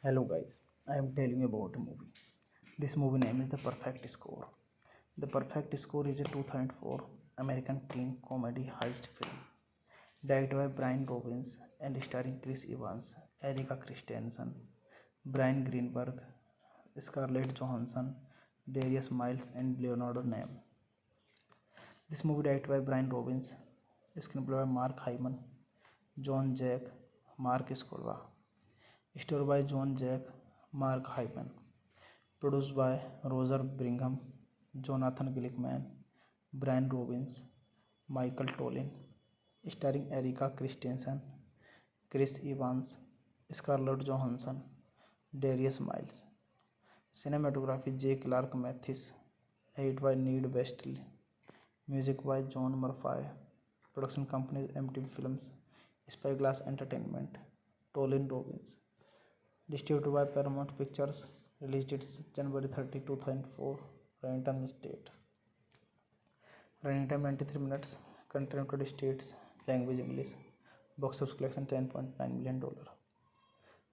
Hello guys, I am telling you about a movie. This movie name is The Perfect Score. The Perfect Score is a 2004 American teen comedy heist film directed by Brian Robbins and starring Chris Evans, Erika Christensen, Brian Greenberg, Scarlett Johansson, Darius Miles, and Leonardo Name. This movie directed by Brian Robbins, screenplay by Mark Hyman, John Jack, Mark Scolva, story by John Jack, Mark Hyman, produced by Roger Brigham, Jonathan Glickman, Brian Robbins, Michael Tollin, starring Erika Christensen, Chris Evans, Scarlett Johansson, Darius Miles. Cinematography J. Clark Mathis, edit by Need Westley, music by John Murphy, production companies MTV Films, Spyglass Entertainment, Tollin Robbins. Distributed by Paramount Pictures. Release date January 30, 2004. Running time state. Running time 93 minutes. Country United States. Language English. Box office collection $10.9 million.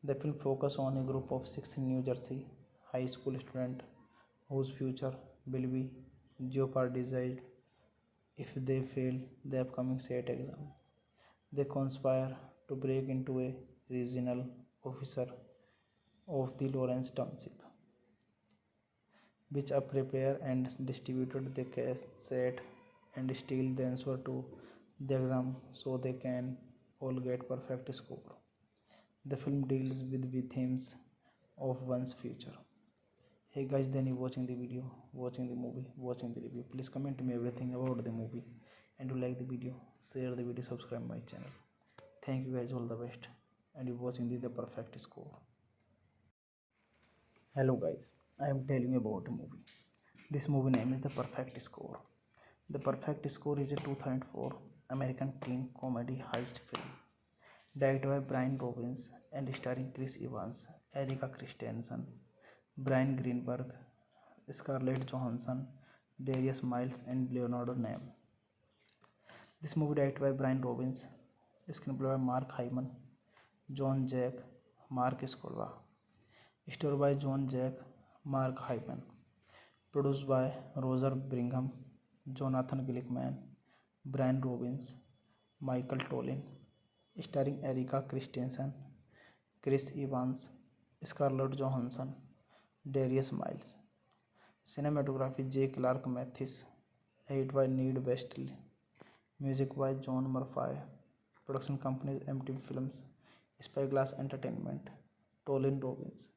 The film focuses on a group of 6 New Jersey high school students whose future will be jeopardized if they fail the upcoming SAT exam. They conspire to break into a regional officer of the Lawrence Township, which prepare and distributed the cassette and steal the answer to the exam so they can all get perfect score. The film deals with the themes of one's future. Hey guys, then you watching the video, watching the movie, watching the review. Please comment me everything about the movie, and you like the video, share the video, subscribe my channel. Thank you guys, all the best, and you watching the perfect score. Hello guys, I am telling you about a movie. This movie name is The Perfect Score. The Perfect Score is a 2004 American teen comedy heist film directed by Brian Robbins and starring Chris Evans, Erika Christensen, Brian Greenberg, Scarlett Johansson, Darius Miles, and Leonardo Name. This movie directed by Brian Robbins, screenplay by Mark Hyman, John Jack, Mark Scolva, story by John Jack, Mark Hyman, produced by Roger Brigham, Jonathan Glickman, Brian Robbins, Michael Tollin, starring Erika Christensen, Chris Evans, Scarlett Johansson, Darius Miles. Cinematography J. Clark Mathis, edit by Need Westley, music by John Murphy, production companies MTV Films, Spyglass Entertainment, Tollin Robbins.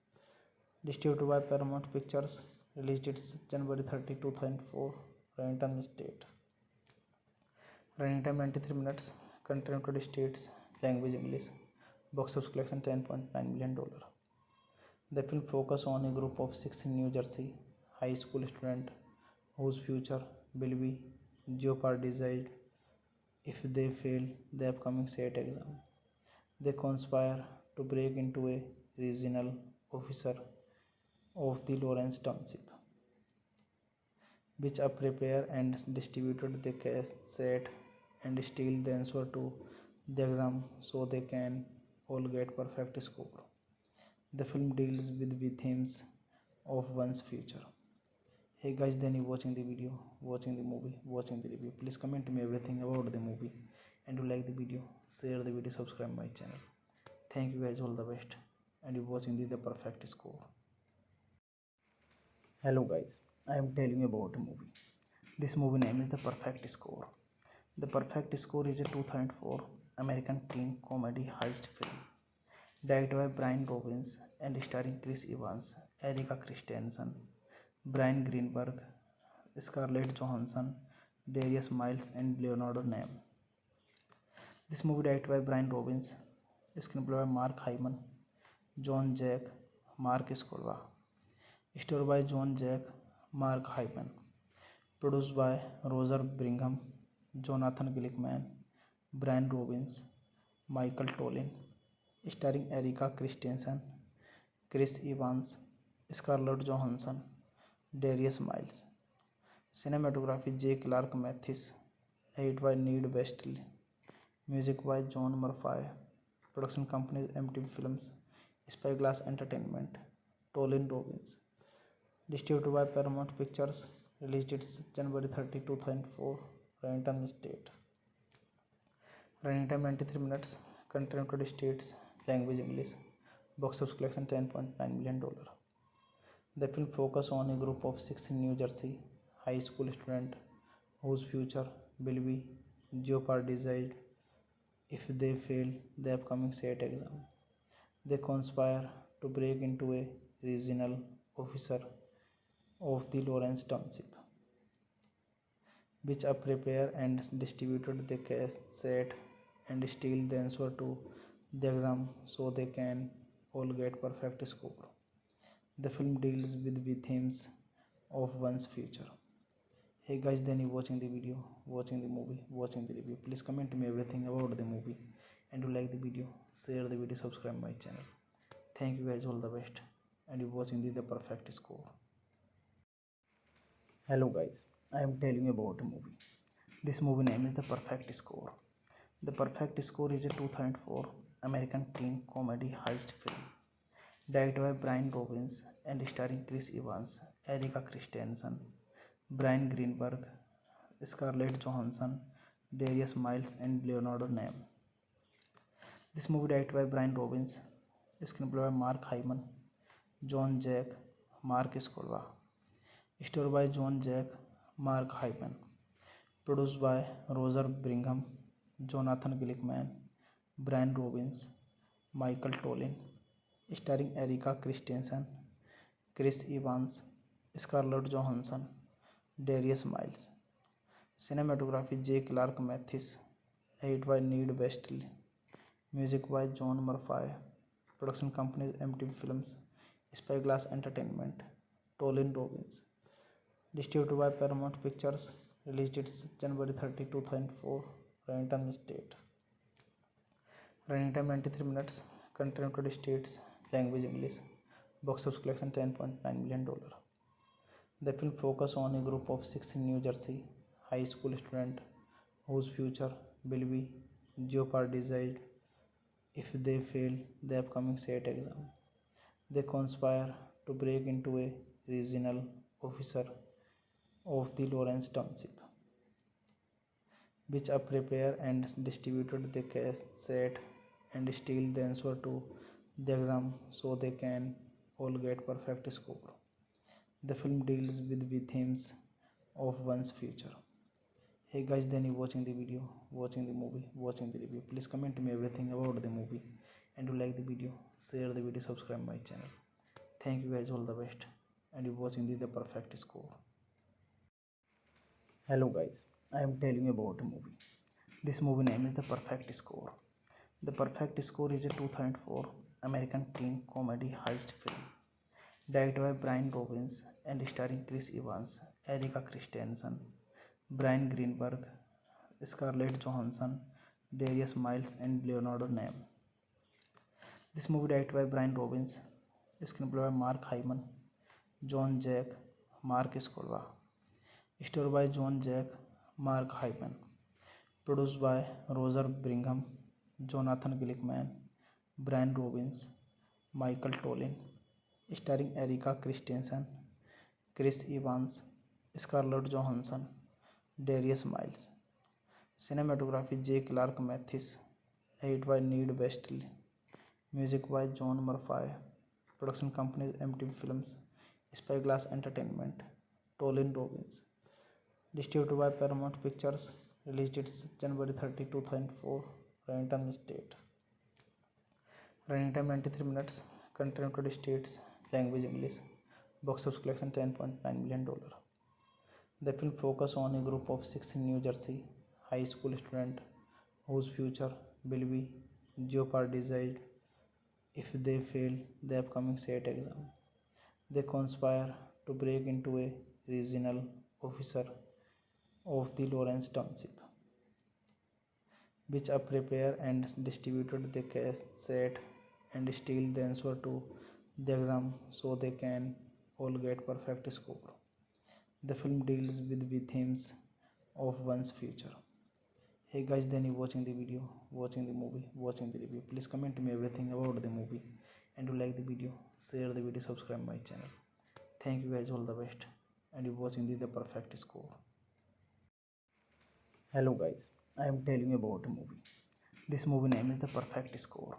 Distributed by Paramount Pictures. Release date January 30, 2004. Running time state. Running time 93 minutes. Country United States. Language English. Box office collection $10.9 million. The film focuses on a group of 6 New Jersey high school students whose future will be jeopardized if they fail the upcoming SAT exam. They conspire to break into a regional officer of the Lawrence Township, which prepare and distributed the cassette and steal the answer to the exam so they can all get perfect score. The film deals with the themes of one's future. Hey guys, then you watching the video, watching the movie, watching the review. Please comment me everything about the movie, and you like the video, share the video, subscribe my channel. Thank you guys, all the best, and you watching the perfect score. Hello guys, I am telling you about a movie. This movie name is The Perfect Score. The Perfect Score is a 2004 American teen comedy heist film directed by Brian Robbins and starring Chris Evans, Erika Christensen, Brian Greenberg, Scarlett Johansson, Darius Miles, and Leonardo Name. This movie directed by Brian Robbins, screenplay by Mark Hyman, John Jack, Mark Scorva, story by John Jack, Mark Hyman, produced by Roger Brigham, Jonathan Glickman, Brian Robbins, Michael Tollin, starring Erika Christensen, Chris Evans, Scarlett Johansson, Darius Miles. Cinematography J. Clark Mathis, edit by Need Westley, music by John Murphy, production companies MTV Films, Spyglass Entertainment, Tollin Robbins, distributed by Paramount Pictures, release date January 30, 2004, running time state. Running time 93 minutes, country United States, language English, box office collection $10.9 million. The film focuses on a group of 6 New Jersey high school students whose future will be jeopardized if they fail the upcoming SAT exam. They conspire to break into a regional officer of the Lawrence Township, which prepare and distributed the cassette and steal the answer to the exam so they can all get perfect score. The film deals with the themes of one's future. Hey guys, then you watching the video, watching the movie, watching the review. Please comment me everything about the movie, and you like the video, share the video, subscribe my channel. Thank you guys, all the best, and you watching the perfect score. Hello guys, I am telling you about a movie. This movie name is The Perfect Score. The Perfect Score is a 2004 American teen comedy heist film directed by Brian Robbins and starring Chris Evans, Erika Christensen, Brian Greenberg, Scarlett Johansson, Darius Miles, and Leonardo Name. This movie directed by Brian Robbins, screenplay by Mark Hyman, John Jack, Mark Scorva, story by John Jack, Mark Hyman, produced by Roger Brigham, Jonathan Glickman, Brian Robbins, Michael Tollin, starring Erika Christensen, Chris Evans, Scarlett Johansson, Darius Miles. Cinematography J. Clark Mathis, edit by Need Westley, music by John Murphy, production companies MTV Films, Spyglass Entertainment, Tollin Robbins, distributed by Paramount Pictures, release date January 30, 2004, running time state. Running time 93 minutes, country United States, language English, box office collection $10.9 million. The film focuses on a group of 6 New Jersey high school students whose future will be jeopardized if they fail the upcoming SAT exam. They conspire to break into a regional officer of the Lawrence Township, which prepare and distributed the cassette and steal the answer to the exam so they can all get perfect score. The film deals with the themes of one's future. Hey guys, then you watching the video, watching the movie, watching the review. Please comment me everything about the movie, and you like the video, share the video, subscribe my channel. Thank you guys, all the best, and you watching the perfect score. Hello guys, I am telling you about a movie. This movie name is The Perfect Score. The Perfect Score is a 2004 American teen comedy heist film Directed by Brian Robbins and starring Chris Evans, Erika Christensen, Brian Greenberg, Scarlett Johansson, Darius Miles, and Leonardo Name. This movie directed by Brian Robbins, screenplay by Mark Hyman, John Jack, Mark Scolva, story by John Jack, Mark Hyman, produced by Roger Brigham, Jonathan Glickman, Brian Robbins, Michael Tollin, starring Erika Christensen, Chris Evans, Scarlett Johansson, Darius Miles. Cinematography J. Clark Mathis, edited by Need Westley, music by John Murphy, production companies MTV Films, Spyglass Entertainment, Tollin Robbins, distributed by Paramount Pictures, release dates January 30, 2004, runtime state. Running time 93 minutes, country United States, language English, box office collection $10.9 million. The film focuses on a group of six in New Jersey high school students whose future will be jeopardized if they fail the upcoming SAT exam. They conspire to break into a regional officer of the Lawrence Township, which prepare and distributed the cassette and steal the answer to the exam so they can all get perfect score. The film deals with the themes of one's future. Hey guys, then you watching the video, watching the movie, watching the review. Please comment me everything about the movie, and you like the video, share the video, subscribe my channel. Thank you guys, all the best, and you watching the perfect score. Hello guys, I am telling you about a movie. This movie name is The Perfect Score.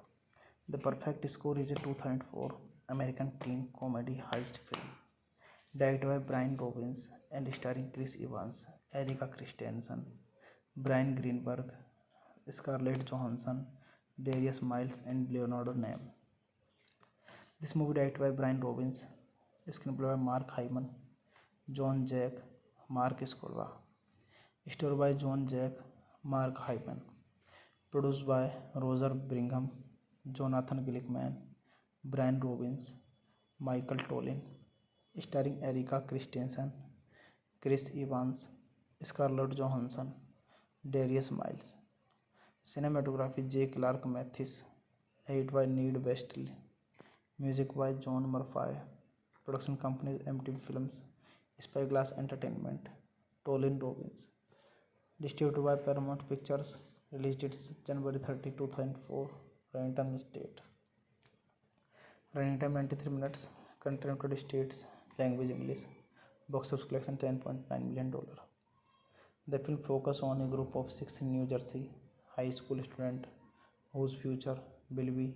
The Perfect Score is a 2004 American teen comedy heist film directed by Brian Robbins and starring Chris Evans, Erika Christensen, Brian Greenberg, Scarlett Johansson, Darius Miles, and Leonardo Name. This movie directed by Brian Robbins, screenplay by Mark Hyman, John Jack, Mark Scolva, story by John Jack, Mark Hyman, produced by Roger Brigham, Jonathan Glickman, Brian Robbins, Michael Tollin, starring Erika Christensen, Chris Evans, Scarlett Johansson, Darius Miles. Cinematography J. Clark Mathis, edited by Need Westley, music by John Murphy, production companies MTV Films, Spyglass Entertainment, Tollin Robbins, distributed by Paramount Pictures, release dates January 30, 2004, runtime state. Running time 93 minutes, country United States, language English, box office collection $10.9 million. The film focuses on a group of six in New Jersey high school students whose future will be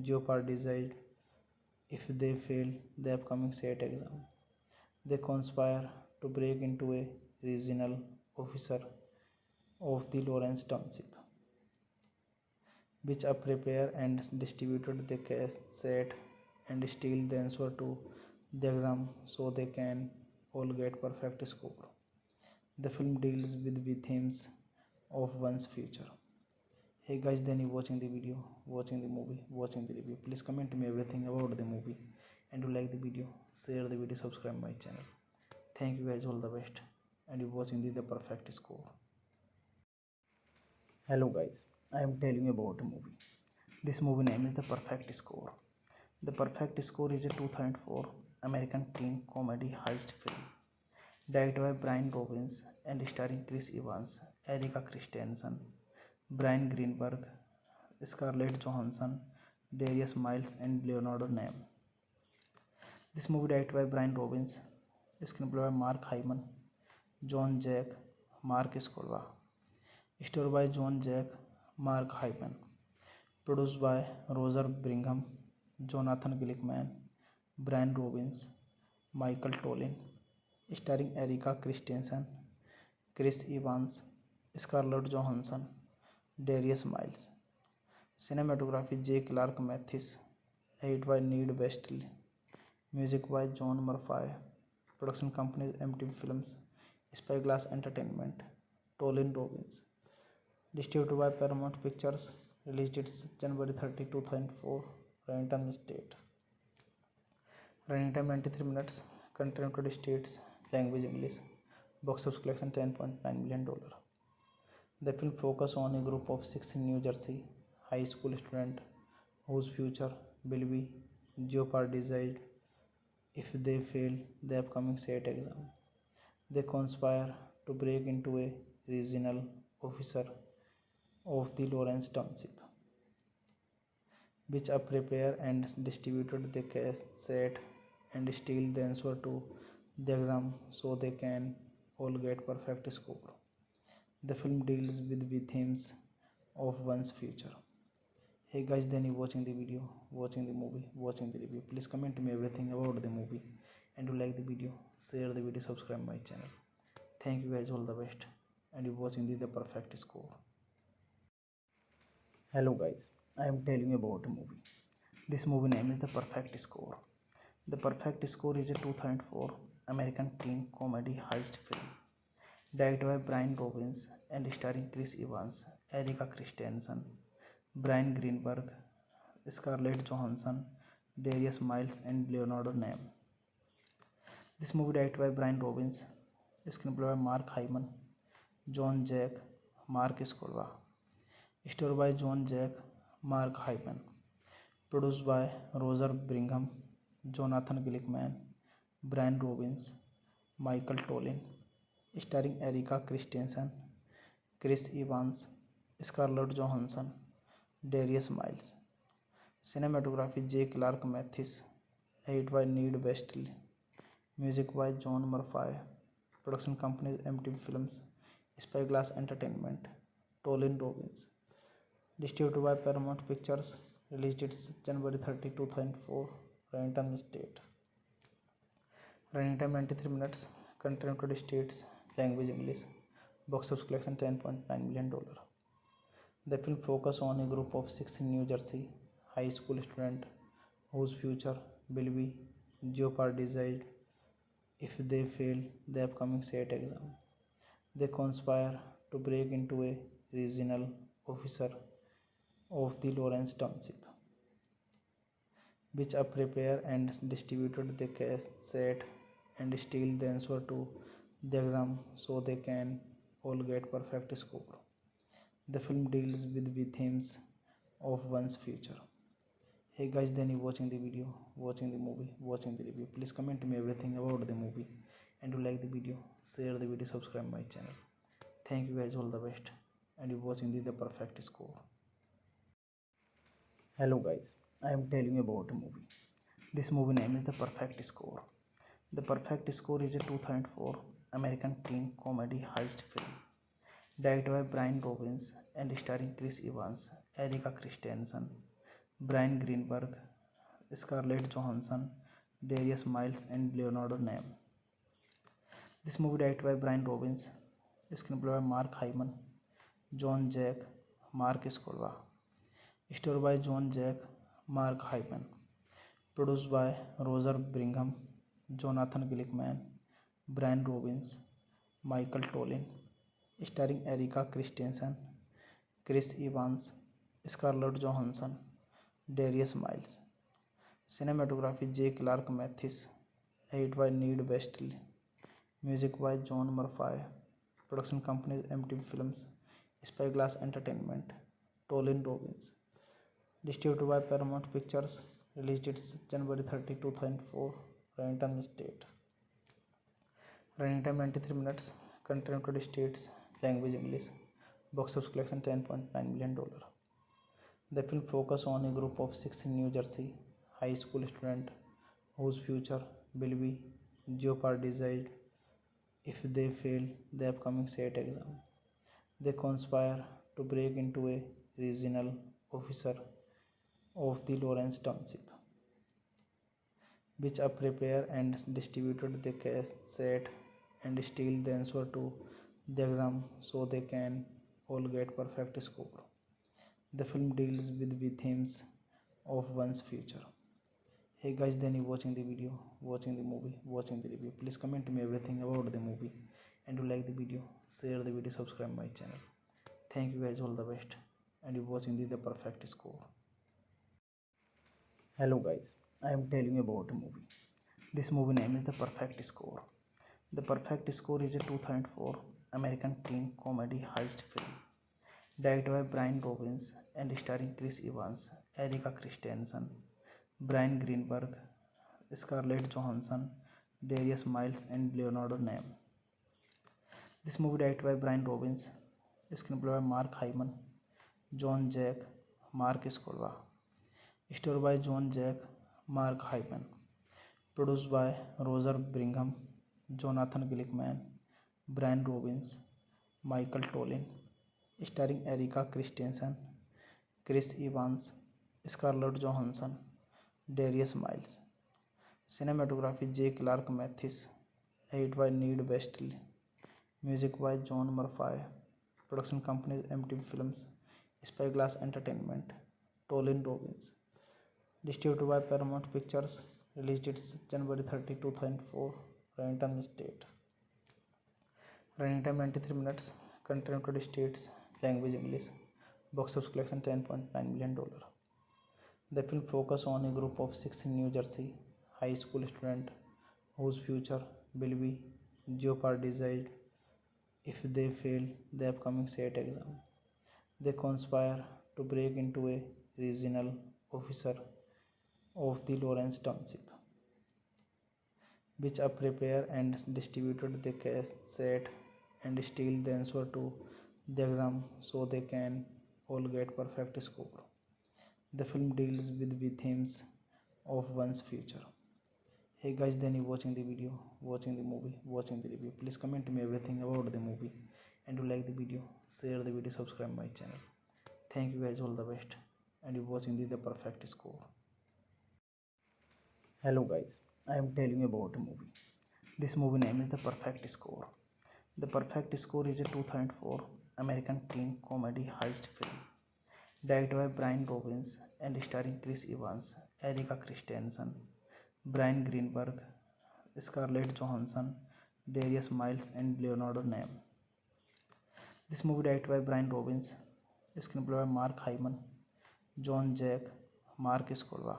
jeopardized if they fail the upcoming SAT exam. They conspire to break into a regional officer of the Lawrence Township, which prepare and distributed the cassette and steal the answer to the exam so they can all get perfect score. The film deals with the themes of one's future. Hey guys, then you watching the video, watching the movie, watching the review. Please comment me everything about the movie, and you like the video, share the video, subscribe my channel. Thank you guys, all the best, and you watching the perfect score. Hello guys, I am telling you about a movie. This movie name is The Perfect Score. The Perfect Score is a 2004 American teen comedy heist film directed by Brian Robbins and starring Chris Evans, Erika Christensen, Brian Greenberg, Scarlett Johansson, Darius Miles, and Leonardo Name. This movie directed by Brian Robbins, screenplay by Mark Hyman, John Jack, Mark Scolva, story by John Jack, Mark Hyman, produced by Roger Brigham, Jonathan Glickman, Brian Robbins, Michael Tollin, starring Erika Christensen, Chris Evans, Scarlett Johansson, Darius Miles. Cinematography J. Clark Mathis, edited by Need Westley, music by John Murphy, production companies MTV Films, Spyglass Entertainment, Tollin Robbins, distributed by Paramount Pictures, release dates January 30, 2004, runtime state. Running time 93 minutes. Country United States. Language English. Box office collection $10.9 million. The film focuses on a group of six in New Jersey high school students whose future will be jeopardized if they fail the upcoming SAT exam. They conspire to break into a regional officer of the Lawrence Township, which prepare and distributed the cassette and steal the answer to the exam so they can all get perfect score. The film deals with the themes of one's future. Hey guys, then you watching the video, watching the movie, watching the review. Please comment me everything about the movie, and you like the video, share the video, subscribe my channel. Thank you guys, all the best, and you watching the perfect score. Hello guys, I am telling you about a movie. This movie name is The Perfect Score. The Perfect Score is a 2004 American teen comedy heist film directed by Brian Robbins and starring Chris Evans, Erika Christensen, Brian Greenberg, Scarlett Johansson, Darius Miles, and Leonardo Name. This movie directed by Brian Robbins, screenplay by Mark Hyman, John Jack, Mark Scorva, story by John Jack, Mark Hyman, produced by Roger Brigham, Jonathan Glickman, Brian Robbins, Michael Tollin, starring Erika Christensen, Chris Evans, Scarlett Johansson, Darius Miles. Cinematography J. Clark Mathis, edit by Need Westley, music by John Murphy, production companies MTV Films, Spyglass Entertainment, Tollin Robbins, distributed by Paramount Pictures, release date January 30, 2004, running time state. Running time 93 minutes, country United States, language English, box office collection $10.9 million. The film focuses on a group of six in New Jersey high school students whose future will be jeopardized if they fail the upcoming SAT exam. They conspire to break into a regional officer of the Lawrence Township, which prepare and distributed the cassette and steal the answer to the exam so they can all get perfect score. The film deals with the themes of one's future. Hey guys, then you watching the video, watching the movie, watching the review. Please comment me everything about the movie, and you like the video, share the video, subscribe my channel. Thank you guys, all the best, and you watching the perfect score. Hello guys, I am telling you about a movie. This movie name is The Perfect Score. The Perfect Score is a 2004 American teen comedy heist film directed by Brian Robbins and starring Chris Evans, Erika Christensen, Brian Greenberg, Scarlett Johansson, Darius Miles, and Leonardo Name. This movie directed by Brian Robbins, screenplay by Mark Hyman, John Jack, Mark Scorva, story by John Jack, Mark Hyman, produced by Roger Brigham, Jonathan Glickman, Brian Robbins, Michael Tollin, starring Erika Christensen, Chris Evans, Scarlett Johansson, Darius Miles. Cinematography J. Clark Mathis, edit by Need Westley, music by John Murphy, production companies MTV Films, Spyglass Entertainment, Tollin Robbins, distributed by Paramount Pictures, release date January 30, 2004, running time state. Running time 93 minutes, country United States, language English, box office collection $10.9 million. The film focuses on a group of six in New Jersey high school students whose future will be jeopardized if they fail the upcoming SAT exam. They conspire to break into a regional officer of the Lawrence Township, which prepare and distributed the cassette and steal the answer to the exam so they can all get perfect score. The film deals with the themes of one's future. Hey guys, then you watching the video, watching the movie, watching the review. Please comment me everything about the movie, and you like the video, share the video, subscribe my channel. Thank you guys, all the best, and you watching the perfect score. Hello guys, I am telling you about a movie. This movie name is The Perfect Score. The Perfect Score is a 2004 American teen comedy heist film directed by Brian Robbins and starring Chris Evans, Erika Christensen, Brian Greenberg, Scarlett Johansson, Darius Miles, and Leonardo Name. This movie directed by Brian Robbins, screenplay by Mark Hyman, John Jack, Mark Scolva, story by John Jack, Mark Hyman, produced by Roger Brigham, Jonathan Glickman, Brian Robbins, Michael Tollin, starring Erika Christensen, Chris Evans, Scarlett Johansson, Darius Miles. Cinematography J. Clark Mathis, edited by Need Westley, music by John Murphy, production companies MTV Films, Spyglass Entertainment, Tollin Robbins, distributed by Paramount Pictures, release dates January 30, 2004, running time state. Running time 93 minutes, country United States, language English, box office collection $10.9 million. The film focuses on a group of six in New Jersey high school students whose future will be jeopardized if they fail the upcoming SAT exam. They conspire to break into a regional officer of the Lawrence Township, which prepare and distributed the cassette and steal the answer to the exam so they can all get perfect score. The film deals with the themes of one's future. Hey guys, then you watching the video, watching the movie, watching the review. Please comment me everything about the movie, and you like the video, share the video, subscribe my channel. Thank you guys, all the best, and you watching the Perfect Score. Hello guys, I am telling you about a movie. This movie name is The Perfect Score. The Perfect Score is a 2004 American teen comedy heist film directed by Brian Robbins and starring Chris Evans, Erika Christensen, Brian Greenberg, Scarlett Johansson, Darius Miles, and Leonardo Name. This movie directed by Brian Robbins, screenplay by Mark Hyman, John Jack, Mark Scolva,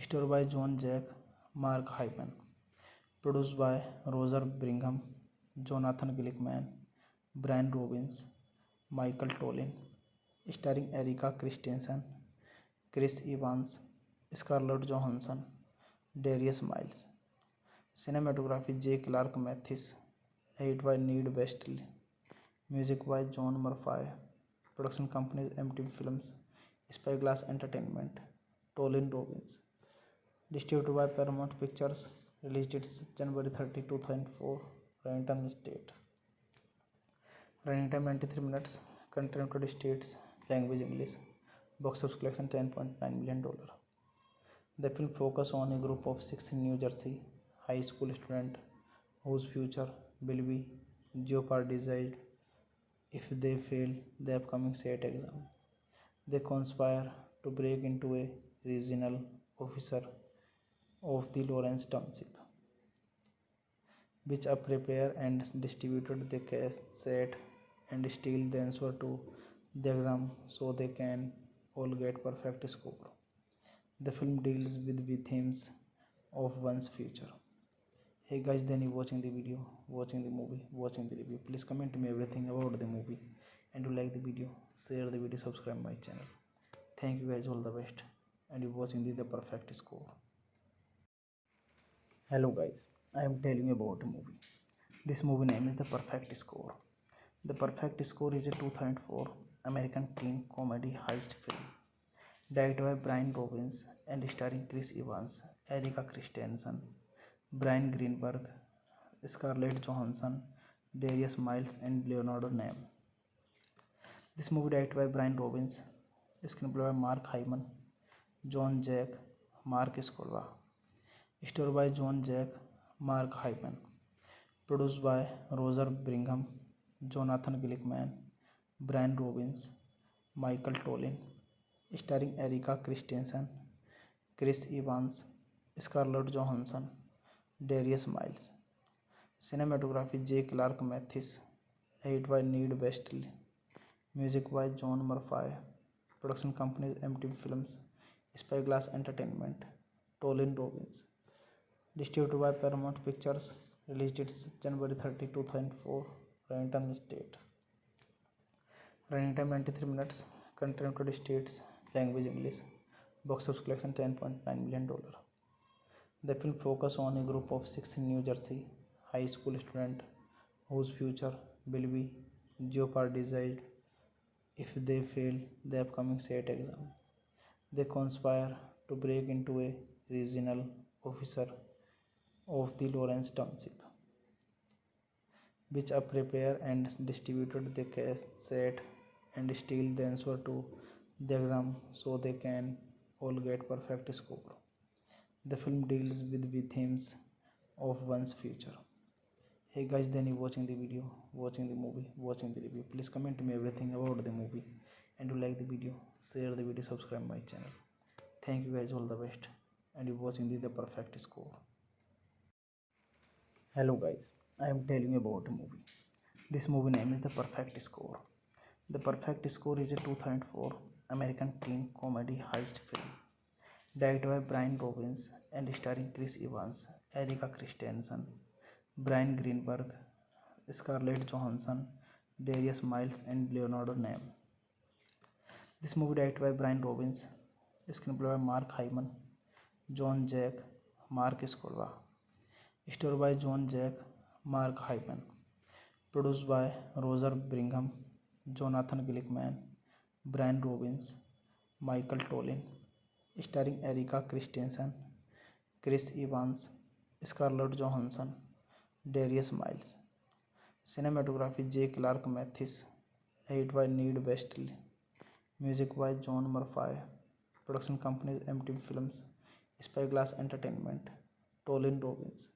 story by John Jack, Mark Hyman, produced by Roger Brigham, Jonathan Glickman, Brian Robbins, Michael Tollin, starring Erika Christensen, Chris Evans, Scarlett Johansson, Darius Miles. Cinematography J. Clark Mathis, edited by Need Westley, music by John Murphy, production companies MTV Films, Spyglass Entertainment, Tollin Robbins, distributed by Paramount Pictures, release dates January 30, 2004, running time state. Running time 93 minutes, country United States, language English, box office collection $10.9 million. The film focuses on a group of six in New Jersey high school students whose future will be jeopardized if they fail the upcoming SAT exam. They conspire to break into a regional officer of the Lawrence Township, which prepare and distributed the cassette and steal the answer to the exam so they can all get perfect score. The film deals with the themes of one's future. Hey guys, then you watching the video, watching the movie, watching the review. Please comment me everything about the movie, and you like the video, share the video, subscribe my channel. Thank you guys, all the best, and you watching the Perfect Score. Hello guys, I am telling you about a movie. This movie name is The Perfect Score. The Perfect Score is a 2004 American teen comedy heist film directed by Brian Robbins and starring Chris Evans, Erika Christensen, Brian Greenberg, Scarlett Johansson, Darius Miles, and Leonardo Name. This movie directed by Brian Robbins, screenplay by Mark Hyman, John Jack, Mark Scolva, story by John Jack, Mark Hyman, produced by Roger Brigham, Jonathan Glickman, Brian Robbins, Michael Tollin, starring Erika Christensen, Chris Evans, Scarlett Johansson, Darius Miles. Cinematography J. Clark Mathis, edited by Need Westley, music by John Murphy, production companies MTV Films, Spyglass Entertainment, Tollin Robbins, Distributed by Paramount Pictures. Released its January 30, 2004. Running time state. Running time 93 minutes. Country United States. Language English. Box office collection $10.9 million. The film focuses on a group of six in New Jersey high school students whose future will be jeopardized if they fail the upcoming SAT exam. They conspire to break into a regional officer of the Lawrence Township, which prepare and distributed the cassette and steal the answer to the exam so they can all get perfect score. The film deals with the themes of one's future. Hey guys, then you watching the video, watching the movie, watching the review. Please comment me everything about the movie, and you like the video, share the video, subscribe my channel. Thank you guys, all the best, and you watching the perfect score. Hello guys, I am telling you about a movie. This movie name is The Perfect Score. The Perfect Score is a 2004 American teen comedy heist film directed by Brian Robbins and starring Chris Evans, Erika Christensen, Brian Greenberg, Scarlett Johansson, Darius Miles, and Leonardo Name. This movie directed by Brian Robbins, screenplay by Mark Hyman, John Jack, Mark Scorva, story by John Jack, Mark Hyman, produced by Roger Brigham, Jonathan Glickman, Brian Robbins, Michael Tollin, starring Erika Christensen, Chris Evans, Scarlett Johansson, Darius Miles. Cinematography J. Clark Mathis, edit by Need Westley, music by John Murphy, production companies MTV Films, Spyglass Entertainment, Tollin Robbins,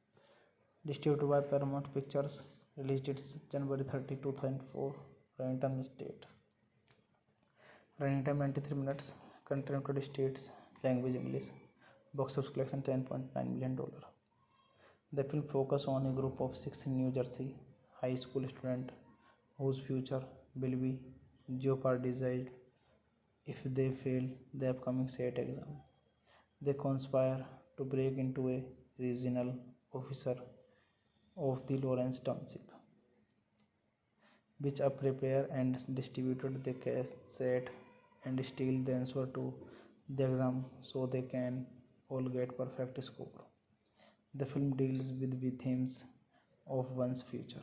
distributed by Paramount Pictures, released its January 30, 2004, running time state. Running time 93 minutes, country United States, language English, box office collection $10.9 million. The film focuses on a group of six in New Jersey high school students whose future will be jeopardized if they fail the upcoming SAT exam. They conspire to break into a regional officer of the Lawrence Township, which prepare and distributed the cassette and steal the answer to the exam so they can all get perfect score. The film deals with the themes of one's future.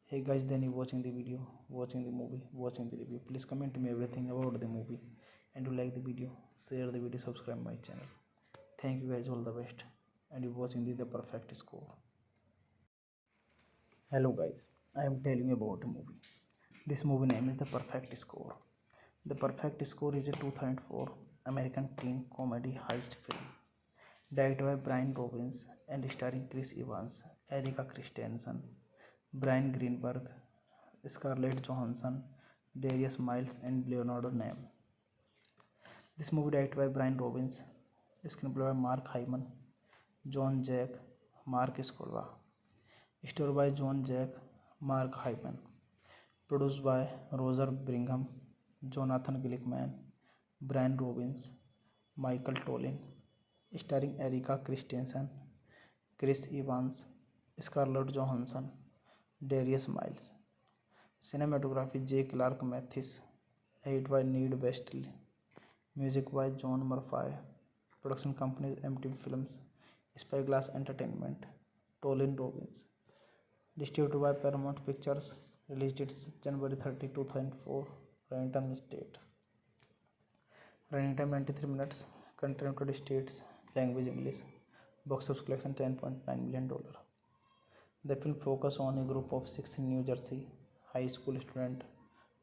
Hey guys, then you watching the video, watching the movie, watching the review. Please comment me everything about the movie, and you like the video, share the video, subscribe my channel. Thank you guys, all the best, and you watching the perfect score. Hello guys, I am telling you about a movie. This movie name is The Perfect Score. The Perfect Score is a 2004 American teen comedy heist film directed by Brian Robbins and starring Chris Evans, Erika Christensen, Brian Greenberg, Scarlett Johansson, Darius Miles, and Leonardo Name. This movie directed by Brian Robbins, screenplay by Mark Hyman, John Jack, Mark Scorva, story by John Jack, Mark Hyman, produced by Roger Brigham, Jonathan Glickman, Brian Robbins, Michael Tollin, starring Erika Christensen, Chris Evans, Scarlett Johansson, Darius Miles. Cinematography J. Clark Mathis, edit by Need Westley, music by John Murphy, production companies MTV Films, Spyglass Entertainment, Tollin Robbins, distributed by Paramount Pictures, released its January 30, 2004, running time state. Running time 93 minutes, country United States, language English, box office collection $10.9 million. The film focuses on a group of six in New Jersey high school students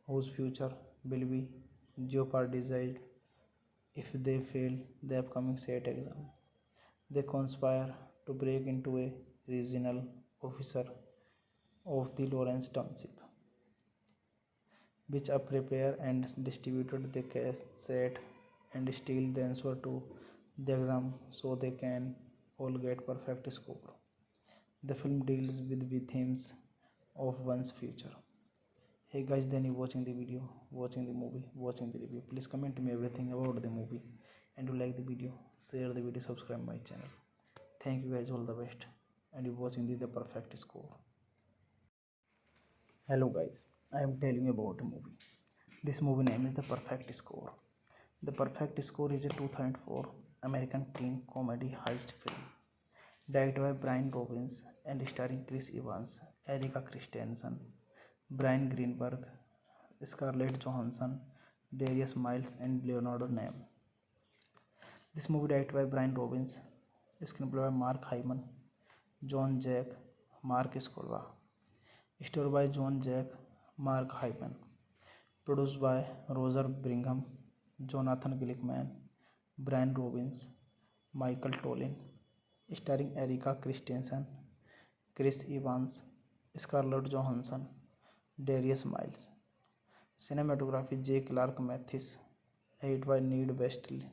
whose future will be jeopardized if they fail the upcoming SAT exam. They conspire to break into a regional officer of the Lawrence Township, which prepare and distributed the cassette and steal the answer to the exam so they can all get perfect score. The film deals with the themes of one's future. Hey guys, then you watching the video, watching the movie, watching the review. Please comment me everything about the movie, and you like the video, share the video, subscribe my channel. Thank you guys, all the best, and you watching the perfect score. Hello guys, I am telling you about a movie. This movie name is The Perfect Score. The Perfect Score is a 2004 American teen comedy heist film directed by Brian Robbins and starring Chris Evans, Erika Christensen, Brian Greenberg, Scarlett Johansson, Darius Miles, and Leonardo Name. This movie directed by Brian Robbins, screenplay by Mark Hyman, John Jack, Mark Scolva, story by John Jack, Mark Hyman, produced by Roger Brigham, Jonathan Glickman, Brian Robbins, Michael Tollin, starring Erika Christensen, Chris Evans, Scarlett Johansson, Darius Miles. Cinematography J. Clark Mathis, edited by Need Westley,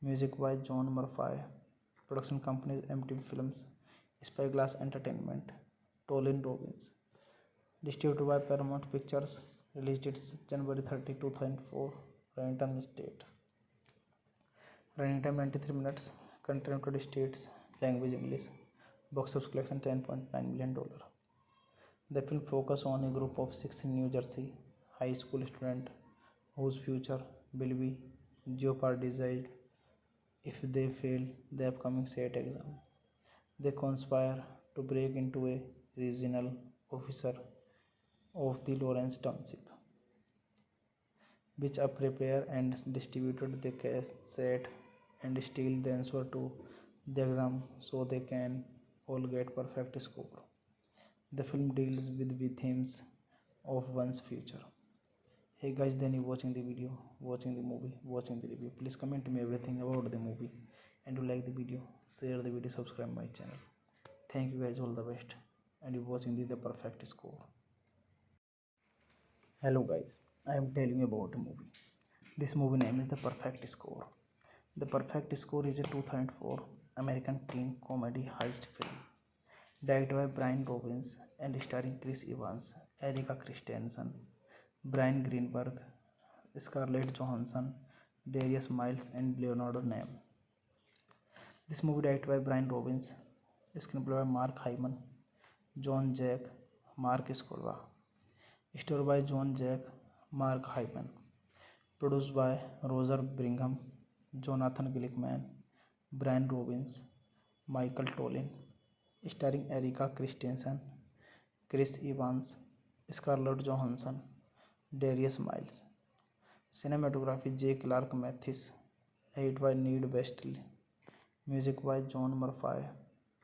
music by John Murphy, production companies MTV Films, Spyglass Entertainment, Tollin Robbins, distributed by Paramount Pictures, release dates January 30, 2004, running time state. Running time 93 minutes, country United States, language English, box office collection $10.9 million. The film focuses on a group of six in New Jersey high school students whose future will be jeopardized if they fail the upcoming SAT exam. They conspire to break into a regional officer of the Lawrence Township, which prepare and distributed the cassette and steal the answer to the exam so they can all get perfect score. The film deals with the themes of one's future. Hey guys, then you watching the video, watching the movie, watching the review. Please comment me everything about the movie, and you like the video, share the video, subscribe my channel. Thank you guys, all the best, and you watching the perfect score. Hello guys, I am telling you about a movie. This movie name is The Perfect Score. The Perfect Score is a 2004 American teen comedy heist film directed by Brian Robbins and starring Chris Evans, Erika Christensen, Brian Greenberg, Scarlett Johansson, Darius Miles, and Leonardo Name. This movie directed by Brian Robbins, screenplay by Mark Hyman, John Jack, Mark Scolva, story by John Jack, Mark Hyman, produced by Roger Brigham, Jonathan Glickman, Brian Robbins, Michael Tollin, starring Erika Christensen, Chris Evans, Scarlett Johansson, Darius Miles. Cinematography J. Clark Mathis, edited by Need Westley, music by John Murphy,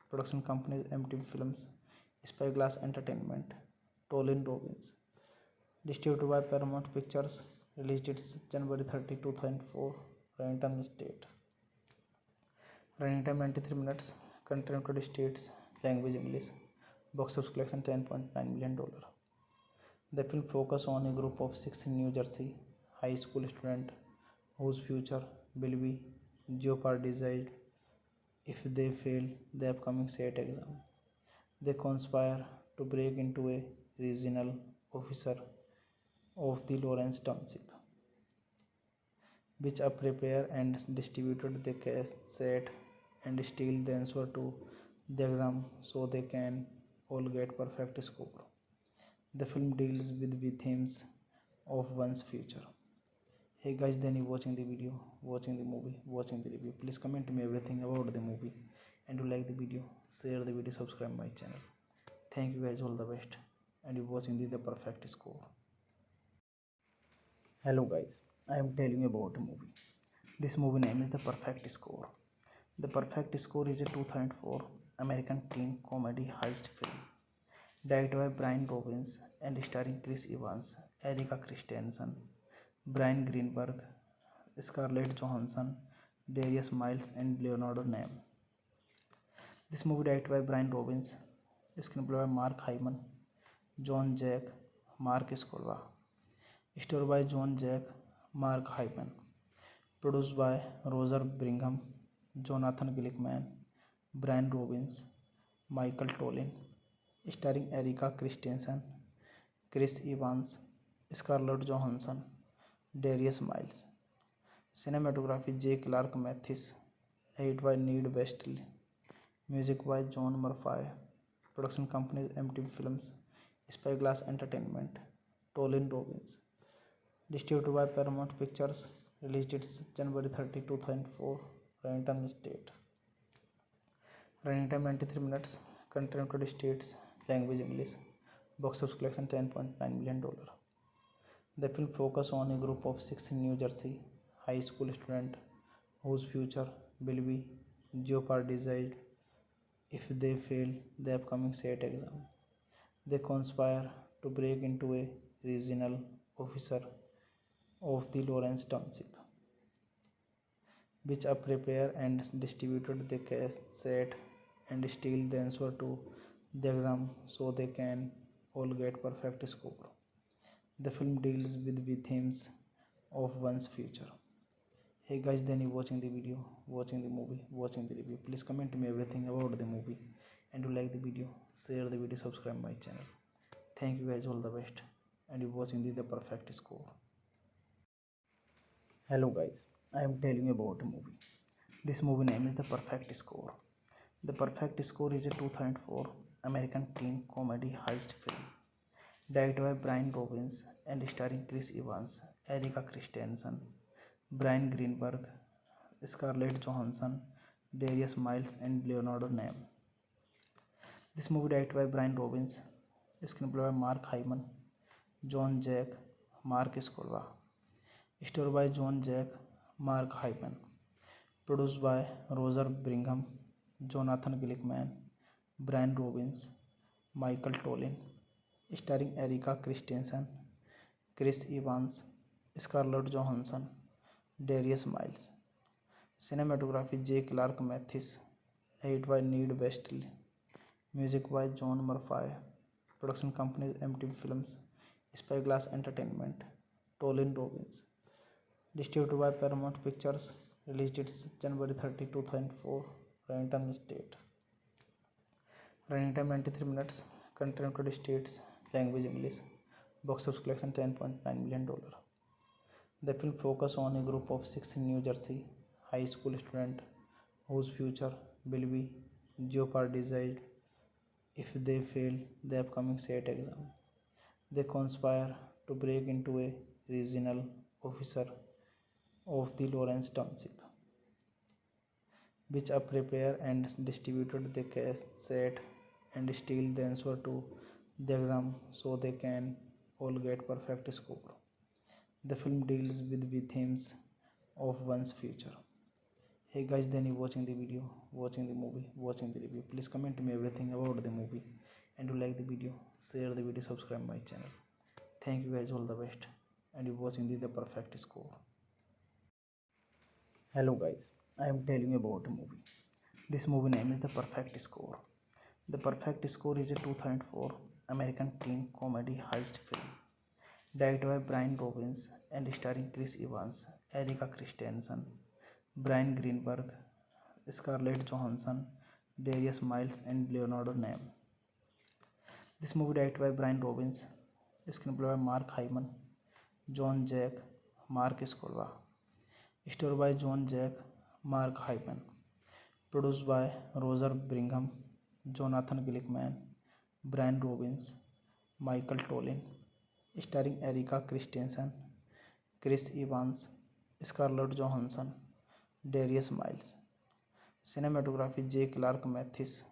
production companies MTV Films, Spyglass Entertainment, Tollin Robbins, distributed by Paramount Pictures, release dates January 30, 2004, running time state. Running time 93 minutes, country United States, language English, box office collection $10.9 million. The film focuses on a group of six in New Jersey high school students whose future will be jeopardized if they fail the upcoming SAT exam. They conspire to break into a regional officer of the Lawrence Township, which prepare and distributed the cassette and steal the answer to the exam so they can all get perfect score. The film deals with the themes of one's future. Hey guys, then you watching the video, watching the movie, watching the review. Please comment me everything about the movie, and you like the video, share the video, subscribe my channel. Thank you guys, all the best, and you watching the perfect score. Hello guys, I am telling you about a movie. This movie name is The Perfect Score. The Perfect Score is a 2004 American teen comedy heist film directed by Brian Robbins and starring Chris Evans, Erika Christensen, Brian Greenberg, Scarlett Johansson, Darius Miles, and Leonardo Name. This movie directed by Brian Robbins, screenplay by Mark Hyman, John Jack, Mark Scolva, story by John Jack, Mark Hyman, produced by Roger Brigham, Jonathan Glickman, Brian Robbins, Michael Tollin, starring Erika Christensen, Chris Evans, Scarlett Johansson, Darius Miles. Cinematography J. Clark Mathis, edited by Need Westley, Music by John Murphy. Production companies MTV Films, Spyglass Entertainment, Tollin Robbins. Distributed by Paramount Pictures. Release dates January 30, 2004. Running time state. Running time 93 minutes. Country United States. Language English. Box office collection $10.9 million. The film focuses on a group of six in New Jersey high school students whose future will be jeopardized if they fail the upcoming SAT exam. They conspire to break into a regional officer of the Lawrence Township, which prepare and distributed the cassette and steal the answer to the exam so they can all get perfect score. The film deals with the themes of one's future. Hey guys, then you watching the video, watching the movie, watching the review. Please comment me everything about the movie, and you like the video, share the video, subscribe my channel. Thank you guys, all the best, and you watching the perfect score. Hello guys, I am telling you about a movie. This movie name is The Perfect Score. The Perfect Score is a 2004 American teen comedy heist film directed by Brian Robbins and starring Chris Evans, Erika Christensen, Brian Greenberg, Scarlett Johansson, Darius Miles, and Leonardo Name. This movie directed by Brian Robbins, screenplay by Mark Hyman, John Jack, Mark Scorva, story by John Jack, Mark Hyman, produced by Roger Brigham, Jonathan Glickman, Brian Robbins, Michael Tollin, starring Erika Christensen, Chris Evans, Scarlett Johansson, Darius Miles. Cinematography J. Clark Mathis, edit by Need Westley. Music by John Murphy. Production companies MTV Films, Spyglass Entertainment, Tollin Robbins. Distributed by Paramount Pictures. Release dates January 30, 2004. Running time state. Running time 93 minutes. Country United States. Language English. Box office collection $10.9 million. The film focuses on a group of six in New Jersey high school students whose future will be jeopardized if they fail the upcoming SAT exam. They conspire to break into a regional officer of the Lawrence Township, which prepare and distributed the cassette and steal the answer to the exam so they can all get perfect score. The film deals with the themes of one's future. Hey guys, then you watching the video, watching the movie, watching the review. Please comment me everything about the movie, and you like the video, share the video, subscribe my channel. Thank you guys, all the best, and you watching the perfect score. Hello guys, I am telling you about a movie. This movie name is The Perfect Score. The Perfect Score is a 2004 American teen comedy heist film directed by Brian Robbins and starring Chris Evans, Erika Christensen, Brian Greenberg, Scarlett Johansson, Darius Miles, and Leonardo Name. This movie directed by Brian Robbins, screenplay by Mark Hyman, John Jack, Mark Scorva, story by John Jack, Mark Hyman, produced by Roger Brigham, Jonathan Glickman, Brian Robbins, Michael Tollin, starring Erika Christensen, Chris Evans, Scarlett Johansson, Darius Miles. Cinematography J. Clark Mathis,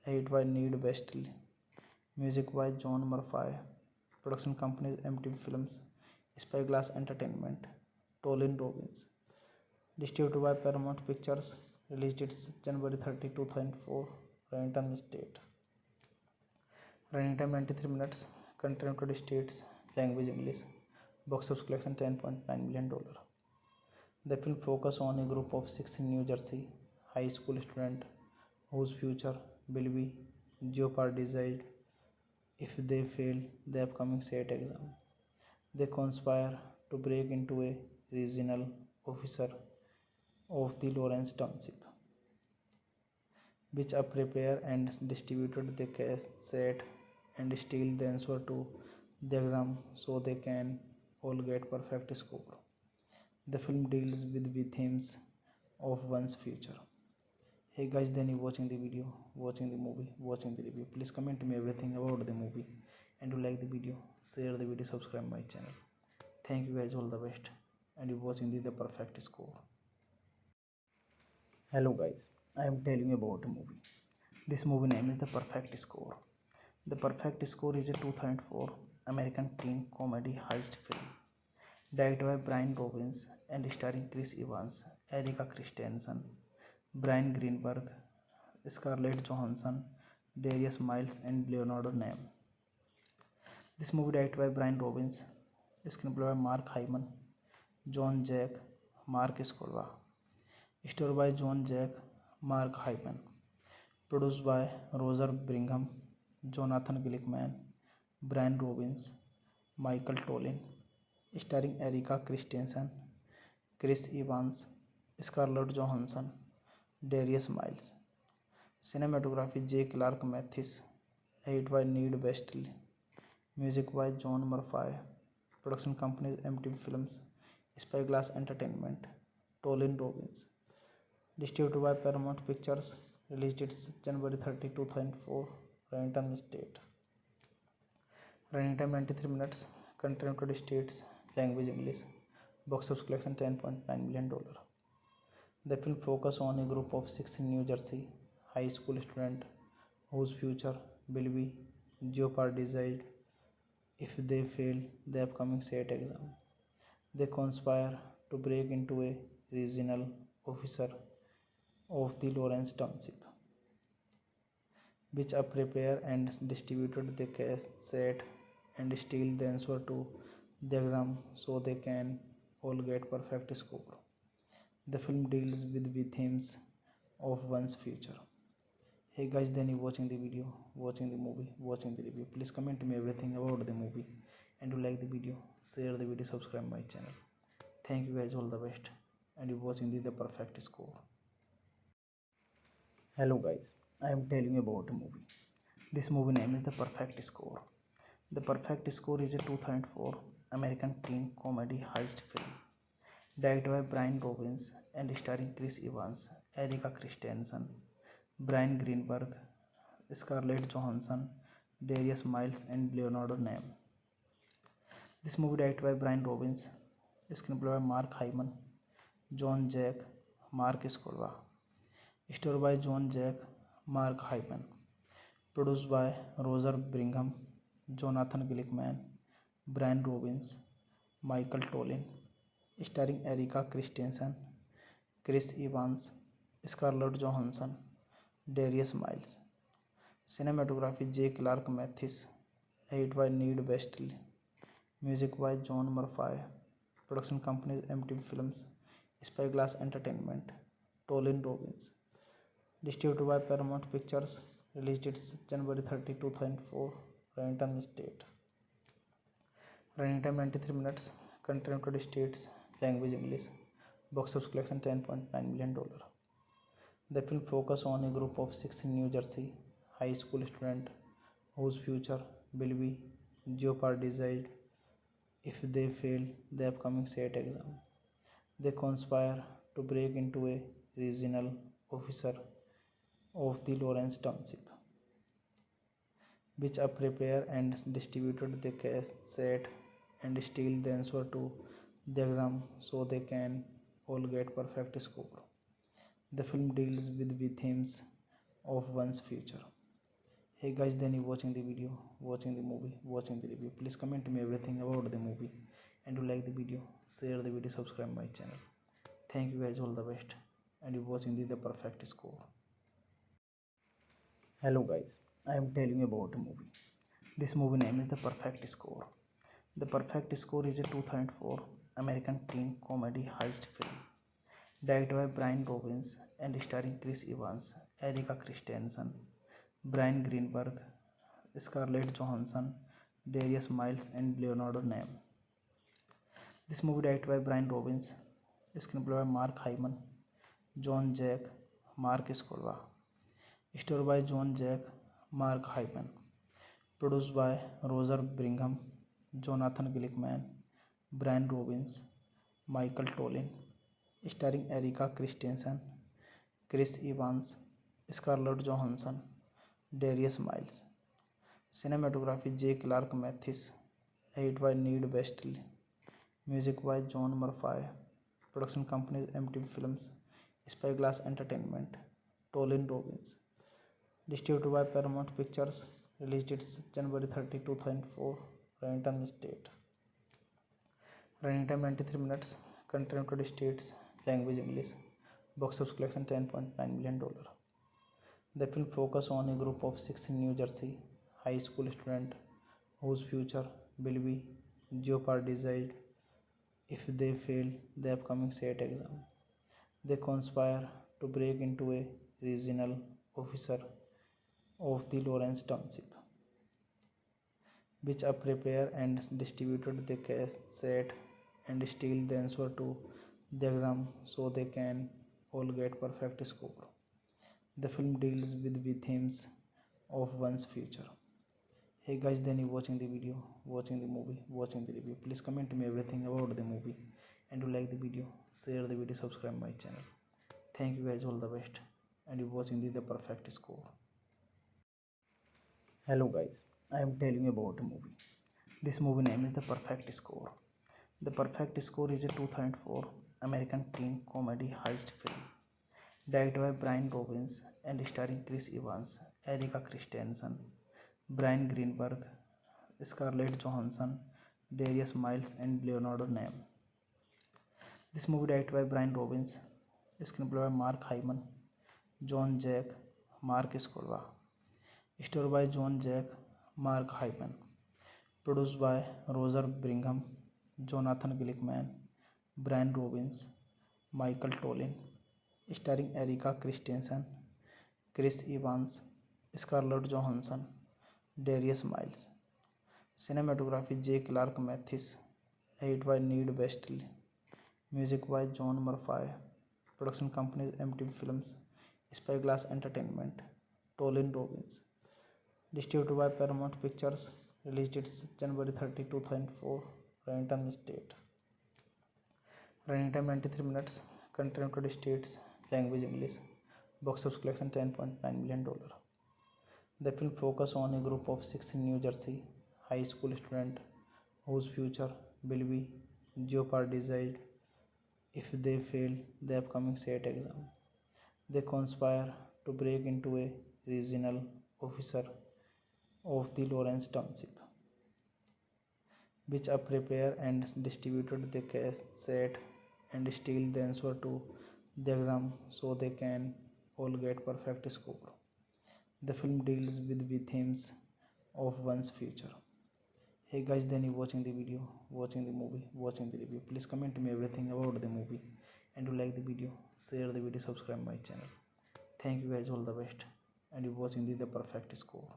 edit by Need Westley. Music by John Murphy. Production companies MTV Films, Spyglass Entertainment, Tollin Robbins. Distributed by Paramount Pictures. Release dates January 30, 2004. Running time state. Running time 93 minutes. Country United States. Language English. Box office collection $10.9 million. The film focuses on a group of six in New Jersey high school students whose future will be jeopardized if they fail the upcoming SAT exam. They conspire to break into a regional officer of the Lawrence Township, which prepare and distributed the cassette and steal the answer to the exam so they can all get perfect score. The film deals with the themes of one's future. Hey guys, then you watching the video, watching the movie, watching the review. Please comment me everything about the movie. And you like the video, share the video, subscribe my channel. Thank you guys, all the best. And you watching the perfect score. Hello guys, I am telling you about a movie. This movie name is The Perfect Score. The Perfect Score is a 2004 American teen comedy heist film directed by Brian Robbins and starring Chris Evans, Erika Christensen, Brian Greenberg, Scarlett Johansson, Darius Miles, and Leonardo Name. This movie directed by Brian Robbins, screenplay by Mark Hyman, John Jack, Mark Scolva, story by John Jack, Mark Hyman, produced by Roger Brigham, Jonathan Glickman, Brian Robbins, Michael Tollin, starring Erika Christensen, Chris Evans, Scarlett Johansson, Darius Miles. Cinematography J. Clark Mathis, edited by Need Westley, music by John Murphy, production companies MTV Films, Spyglass Entertainment, Tollin Robbins, distributed by Paramount Pictures, release dates January 30, 2004, running time state. Running time 93 minutes, country United States, language English, box office collection $10.9 million. The film focuses on a group of six in New Jersey high school students whose future will be jeopardized if they fail the upcoming SAT exam. They conspire to break into a regional officer of the Lawrence Township, which prepare and distributed the cassette and steal the answer to the exam so they can all get perfect score. The film deals with the themes of one's future. Hey guys, then you watching the video, watching the movie, watching the review. Please comment me everything about the movie. And you like the video, share the video, subscribe my channel. Thank you guys, all the best. And you watching the perfect score. Hello guys, I am telling you about a movie. This movie name is The Perfect Score. The Perfect Score is a 2004 American teen comedy heist film directed by Brian Robbins and starring Chris Evans, Erika Christensen, Brian Greenberg, Scarlett Johansson, Darius Miles, and Leonardo Name. This movie directed by Brian Robbins, screenplay by Mark Hyman, John Jack, Mark Scolva, story by John Jack, Mark Hyman, produced by Roger Brigham, Jonathan Glickman, Brian Robbins, Michael Tollin, starring Erika Christensen, Chris Evans, Scarlett Johansson, Darius Miles. Cinematography J. Clark Mathis, edited by Need Westley, music by John Murphy, production companies MTV Films, Spyglass Entertainment, Tollin Robbins, distributed by Paramount Pictures, release dates January 30, 2004, running time state. Running time 93 minutes, country United States, language English, box office collection $10.9 million. The film focuses on a group of six in New Jersey high school students whose future will be jeopardized if they fail the upcoming SAT exam. They conspire to break into a regional officer of the Lawrence Township, which prepare and distributed the cassette and steal the answer to the exam so they can all get perfect score. The film deals with the themes of one's future. Hey guys, then you watching the video, watching the movie, watching the review. Please comment me everything about the movie. And you like the video, share the video, subscribe my channel. Thank you guys, all the best. And you watching the perfect score. Hello guys, I am telling you about a movie. This movie name is The Perfect Score. The Perfect Score is a 2004 American teen comedy heist film directed by Brian Robbins and starring Chris Evans, Erika Christensen, Brian Greenberg, Scarlett Johansson, Darius Miles, and Leonardo Name. This movie directed by Brian Robbins, screenplay by Mark Hyman, John Jack, Mark Scolva, story by John Jack, Mark Hyman, produced by Roger Brigham, Jonathan Glickman, Brian Robbins, Michael Tollin, starring Erika Christensen, Chris Evans, Scarlett Johansson, Darius Miles. Cinematography J. Clark Mathis. Edit by Need Westley. Music by John Murphy. Production companies MTV Films, Spyglass Entertainment, Tollin Robbins. Distributed by Paramount Pictures. Release dates January 30, 2004. Runtime state. Running time 93 minutes. Country United States. Language English. Box office collection $10.9 million. The film focuses on a group of six in New Jersey high school students whose future will be jeopardized if they fail the upcoming SAT exam. They conspire to break into a regional officer of the Lawrence Township, which prepare and distributed the cassette and steal the answer to the exam so they can all get perfect score. The film deals with the themes of one's future. Hey guys, then you watching the video, watching the movie, watching the review. Please comment me everything about the movie, and you like the video, share the video, subscribe my channel. Thank you guys, all the best, and you watching the perfect score. Hello guys, I am telling you about a movie. This movie name is The Perfect Score. The Perfect Score is a 2004 American teen comedy heist film directed by Brian Robbins and starring Chris Evans, Erika Christensen, Brian Greenberg, Scarlett Johansson, Darius Miles, and Leonardo Name. This movie directed by Brian Robbins, screenplay by Mark Hyman, John Jack, Mark Scorva, story by John Jack, Mark Hyman, produced by Roger Brigham, Jonathan Glickman, Brian Robbins, Michael Tollin, starring Erika Christensen, Chris Evans, Scarlett Johansson, Darius Miles. Cinematography J. Clark Mathis. Edit by Need Westley. Music by John Murphy. Production companies MTV Films, Spyglass Entertainment, Tollin Robbins. Distributed by Paramount Pictures. Release dates January 30, 2004. Runtime state. Running time 93 minutes. Country United States. Language English. Box office collection $10.9 million. The film focuses on a group of six in New Jersey high school students whose future will be jeopardized if they fail the upcoming SAT exam. They conspire to break into a regional officer of the Lawrence Township, which prepare and distributed the cassette and steal the answer to the exam so they can all get perfect score. The film deals with the themes of one's future. Hey guys, then you watching the video, watching the movie, watching the review. Please comment me everything about the movie, and you like the video, share the video, subscribe my channel. Thank you guys, all the best, and you watching the perfect score.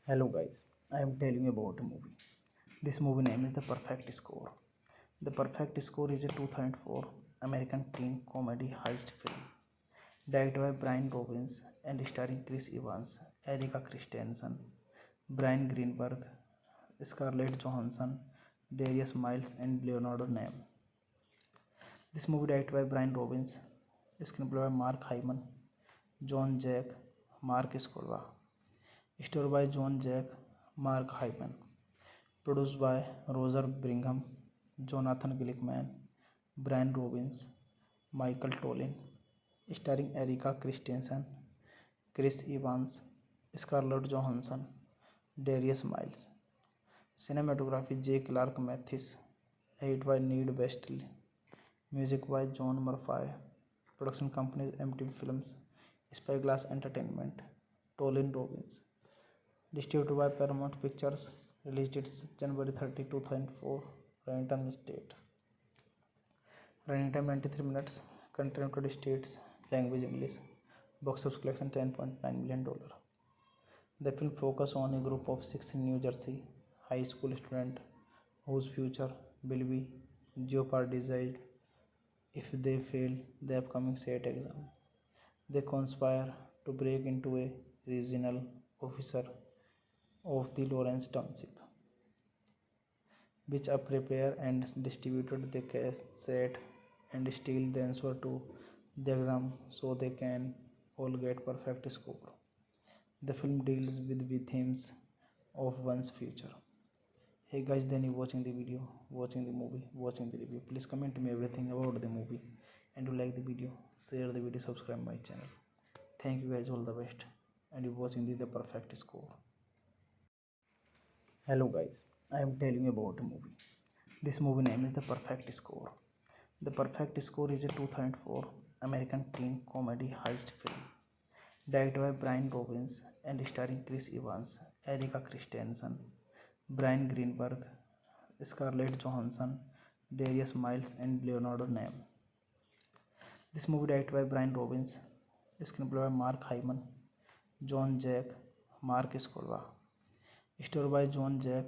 Hello guys, I am telling you about a movie. This movie name is The Perfect Score. The Perfect Score is a 2004 American teen comedy heist film directed by Brian Robbins and starring Chris Evans, Erika Christensen, Brian Greenberg, Scarlett Johansson, Darius Miles, and Leonardo Name. This movie directed by Brian Robbins, screenplay by Mark Hyman, John Jack, Mark Scorva, story by John Jack, Mark Hyman, produced by Roger Brigham, Jonathan Glickman, Brian Robbins, Michael Tollin, starring Erika Christensen, Chris Evans, Scarlett Johansson, Darius Miles. Cinematography J. Clark Mathis. Edit by Need Westley. Music by John Murphy. Production companies MTV Films, Spyglass Entertainment, Tollin Robbins. Distributed by Paramount Pictures. Release dates January 30, 2004. Runtime state. Running time 93 minutes. Country United States. Language English. Box office collection $10.9 million. The film focuses on a group of six in New Jersey high school students whose future will be jeopardized if they fail the upcoming SAT exam. They conspire to break into a regional officer of the Lawrence Township, which prepare and distributed the cassette and steal the answer to the exam so they can all get perfect score. The film deals with the themes of one's future. Hey guys, then you watching the video, watching the movie, watching the review. Please comment me everything about the movie, and you like the video, share the video, subscribe my channel. Thank you guys, all the best, and you watching the perfect score. Hello guys, I am telling you about a movie. This movie name is The Perfect Score. The Perfect Score is a 2004 American teen comedy heist film directed by Brian Robbins and starring Chris Evans, Erika Christensen, Brian Greenberg, Scarlett Johansson, Darius Miles, and Leonardo Nimoy. This movie directed by Brian Robbins, screenplay by Mark Hyman, John Jack, Mark Scolva, story by John Jack,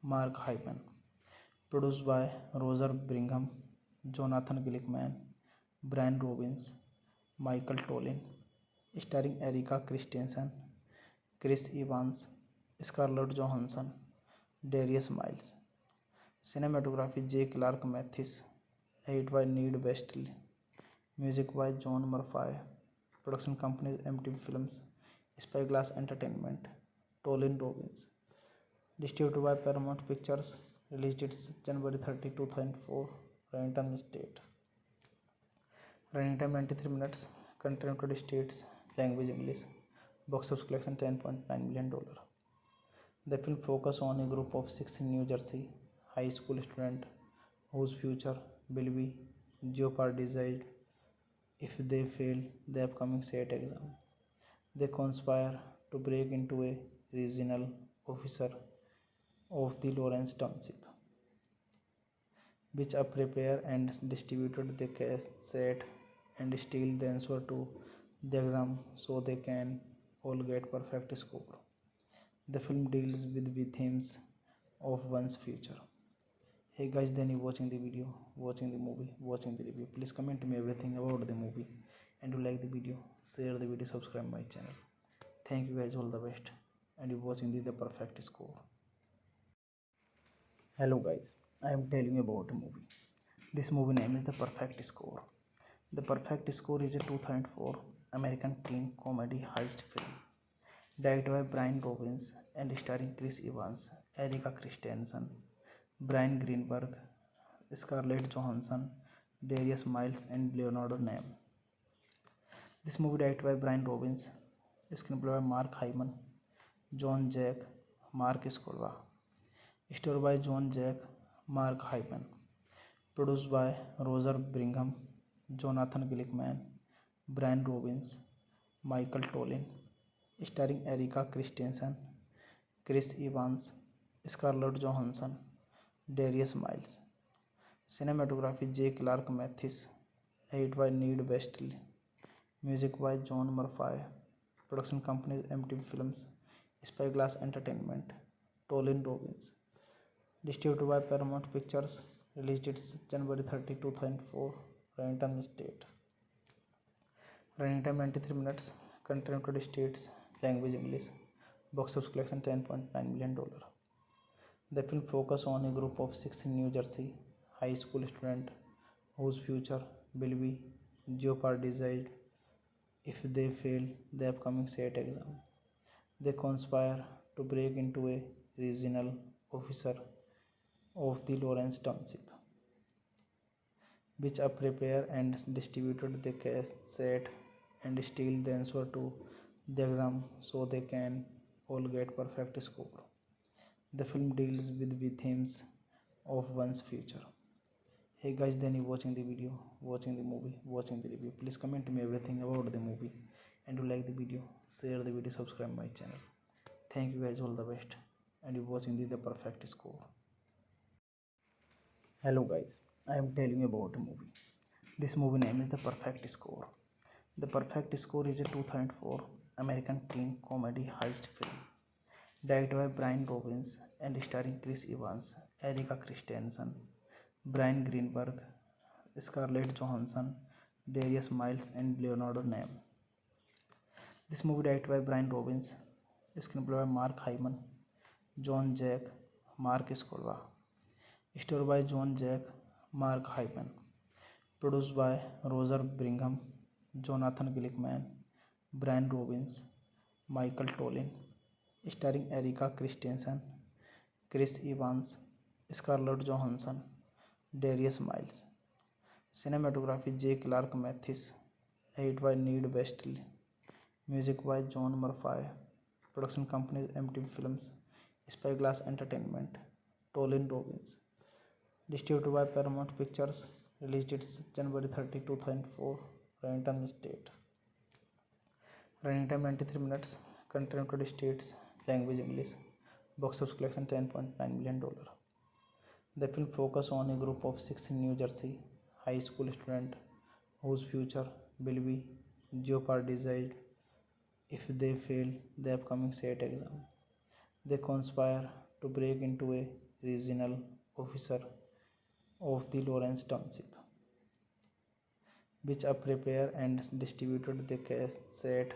Mark Hyman, produced by Roger Brigham, Jonathan Glickman, Brian Robbins, Michael Tollin, starring Erika Christensen, Chris Evans, Scarlett Johansson, Darius Miles. Cinematography J. Clark Mathis, edited by Need Westley, music by John Murphy, production companies MTV Films, Spyglass Entertainment, Tollin Robbins, distributed by Paramount Pictures, release date January 30, 2004, running time state. Running time 93 minutes, country United States, language English, box office collection $10.9 million. The film focuses on a group of 6 in New Jersey high school students whose future will be jeopardized if they fail the upcoming SAT exam. They conspire to break into a regional officer of the Lawrence Township, which prepare and distributed the cassette and steal the answer to the exam so they can all get perfect score. The film deals with the themes of one's future. Hey guys, then you watching the video, watching the movie, watching the review. Please comment me everything about the movie, and you like the video, share the video, subscribe my channel. Thank you guys, all the best, and you watching the perfect score. Hello guys, I am telling you about a movie. This movie name is The Perfect Score. The Perfect Score is a 2004 American teen comedy heist film directed by Brian Robbins and starring Chris Evans, Erika Christensen, Brian Greenberg, Scarlett Johansson, Darius Miles, and Leonardo Nimoy. This movie directed by Brian Robbins, screenplay by Mark Hyman, John Jack, Mark Scolva, story by John Jack, Mark Hyman, produced by Roger Brigham, Jonathan Glickman, Brian Robbins, Michael Tollin, starring Erika Christensen, Chris Evans, Scarlett Johansson, Darius Miles. Cinematography J. Clark Mathis, edited by Need Westley, music by John Murphy, production companies MTV Films, Spyglass Entertainment, Tollin Robbins, distributed by Paramount Pictures, release date January 30, 2004, running time state. Running time 93 minutes, country United States, language English, box office collection $10.9 million. The film focuses on a group of 6 in New Jersey high school students whose future will be jeopardized if they fail the upcoming SAT exam. They conspire to break into a regional officer of the Lawrence Township, which prepare and distributed the cassette and steal the answer to the exam so they can all get perfect score. The film deals with the themes of one's future. Hey guys, then you watching the video, watching the movie, watching the review. Please comment me everything about the movie, and you like the video, share the video, subscribe my channel. Thank you guys, all the best, and you watching the perfect score. Hello guys, I am telling you about a movie. This movie name is The Perfect Score. The Perfect Score is a 2004 American teen comedy heist film directed by Brian Robbins and starring Chris Evans, Erika Christensen, Brian Greenberg, Scarlett Johansson, Darius Miles, and Leonardo Nimoy. This movie directed by Brian Robbins, screenplay by Mark Hyman, John Jack, Mark Scolva, story by John Jack, Mark Hyman, produced by Roger Brigham, Jonathan Glickman, Brian Robbins, Michael Tollin, starring Erika Christensen, Chris Evans, Scarlett Johansson, Darius Miles. Cinematography J. Clark Mathis, edit by Need Westley, music by John Murphy, production companies MTV Films, Spyglass Entertainment, Tollin Robbins, distributed by Paramount Pictures, release dates January 30, 2004, runtime state. Running time 93 minutes, country United States, language English, box office collection $10.9 million. The film focuses on a group of six in New Jersey high school students whose future will be jeopardized if they fail the upcoming SAT exam. They conspire to break into a regional officer of the Lawrence Township, which prepare and distributed the cassette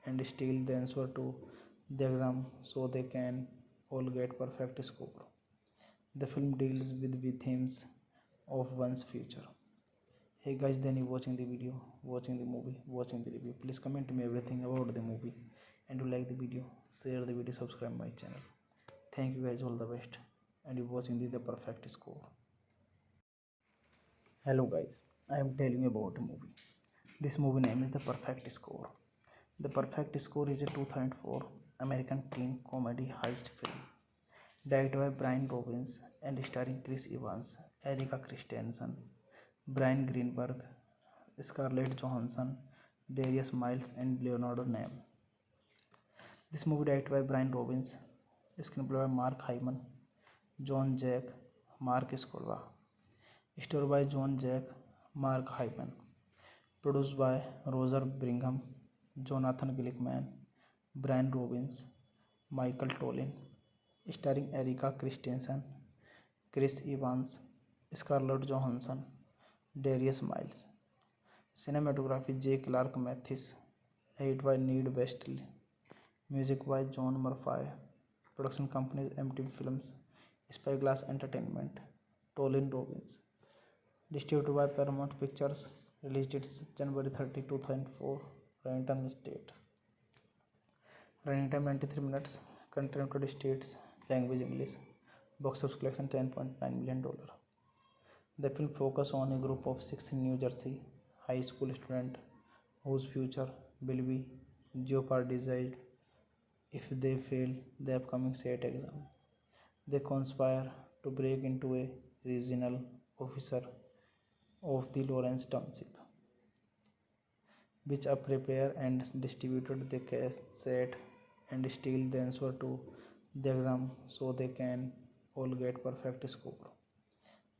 and steal the answer to the exam so they can all get perfect score. The film deals with the themes of one's future. Hey guys, then you watching the video, watching the movie, watching the review. Please comment me everything about the movie, and you like the video, share the video, subscribe my channel. Thank you guys, all the best, and you watching the perfect score. Hello guys, I am telling you about a movie. This movie name is The Perfect Score. The Perfect Score is a 2004 American teen comedy heist film directed by Brian Robbins and starring Chris Evans, Erika Christensen, Brian Greenberg, Scarlett Johansson, Darius Miles, and Leonardo Name. This movie directed by Brian Robbins, screenplay by Mark Hyman, John Jack, Mark Scolva, story by John Jack, Mark Hyman, produced by Roger Brigham, Jonathan Glickman, Brian Robbins, Michael Tollin, starring Erika Christensen, Chris Evans, Scarlett Johansson, Darius Miles. Cinematography J. Clark Mathis, edit by Need Westley, music by John Murphy, production companies MTV Films, Spyglass Entertainment, Tollin Robbins, distributed by Paramount Pictures, release dates January 30, 2004, runtime state. Running time 93 minutes, country United States, language English, box office collection $10.9 million. The film focuses on a group of six in New Jersey high school students whose future will be jeopardized if they fail the upcoming SAT exam. They conspire to break into a regional officer of the Lawrence Township, which prepare and distributed the cassette and steal the answer to the exam so they can all get perfect score.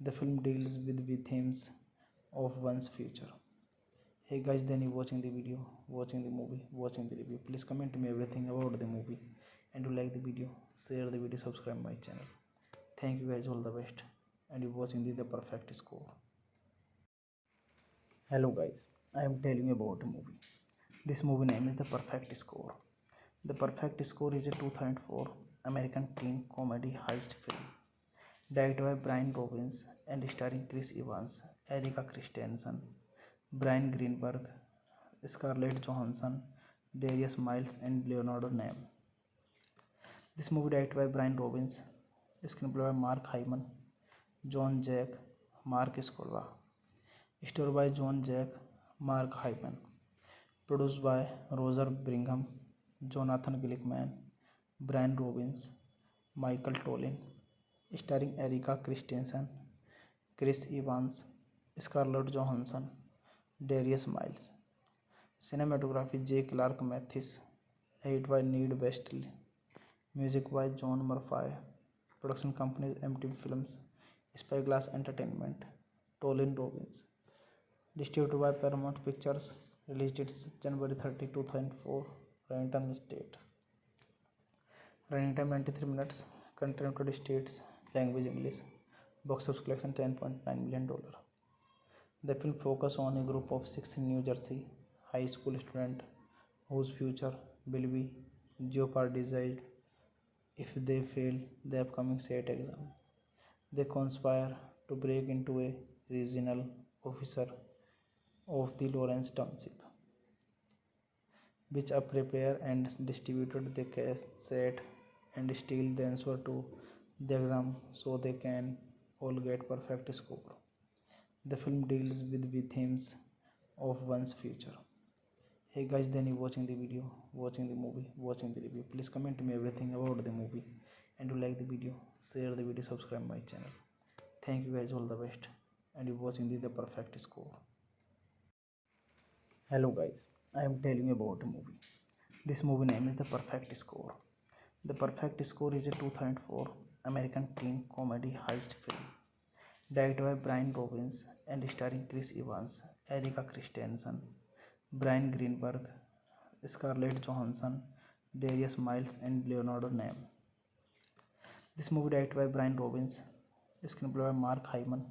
The film deals with the themes of one's future. Hey guys, then you watching the video, watching the movie, watching the review. Please comment me everything about the movie, and you like the video, share the video, subscribe my channel. Thank you guys, all the best, and you watching the perfect score. Hello guys, I am telling you about a movie. This movie name is The Perfect Score. The Perfect Score is a 2004 American teen comedy heist film directed by Brian Robbins and starring Chris Evans, Erika Christensen, Brian Greenberg, Scarlett Johansson, Darius Miles, and Leonardo Name. This movie directed by Brian Robbins, screenplay by Mark Hyman, John Jack, Mark Scolva, story by John Jack, Mark Hyman, produced by Roger Brigham, Jonathan Glickman, Brian Robbins, Michael Tollin, starring Erika Christensen, Chris Evans, Scarlett Johansson, Darius Miles. Cinematography J. Clark Mathis, edit by Need Westley, music by John Murphy, production companies MTV Films, Spyglass Entertainment, Tollin Robbins, distributed by Paramount Pictures, release dates January 30, 2004, runtime state. Running time 93 minutes, country United States, language English, box office collection $10.9 million. The film focuses on a group of six in New Jersey high school students whose future will be jeopardized if they fail the upcoming SAT exam. They conspire to break into a regional officer of the Lawrence Township, which are prepare and distributed the cassette and steal the answer to the exam so they can all get perfect score. The film deals with the themes of one's future. Hey guys, then you watching the video, watching the movie, watching the review. Please comment me everything about the movie, and you like the video, share the video, subscribe my channel. Thank you guys, all the best, and you watching the perfect score. Hello guys, I am telling you about a movie. This movie name is The Perfect Score. The Perfect Score is a 2004 American teen comedy heist film directed by Brian Robbins and starring Chris Evans, Erika Christensen, Brian Greenberg, Scarlett Johansson, Darius Miles, and Leonardo Name. This movie directed by Brian Robbins, screenplay by Mark Hyman,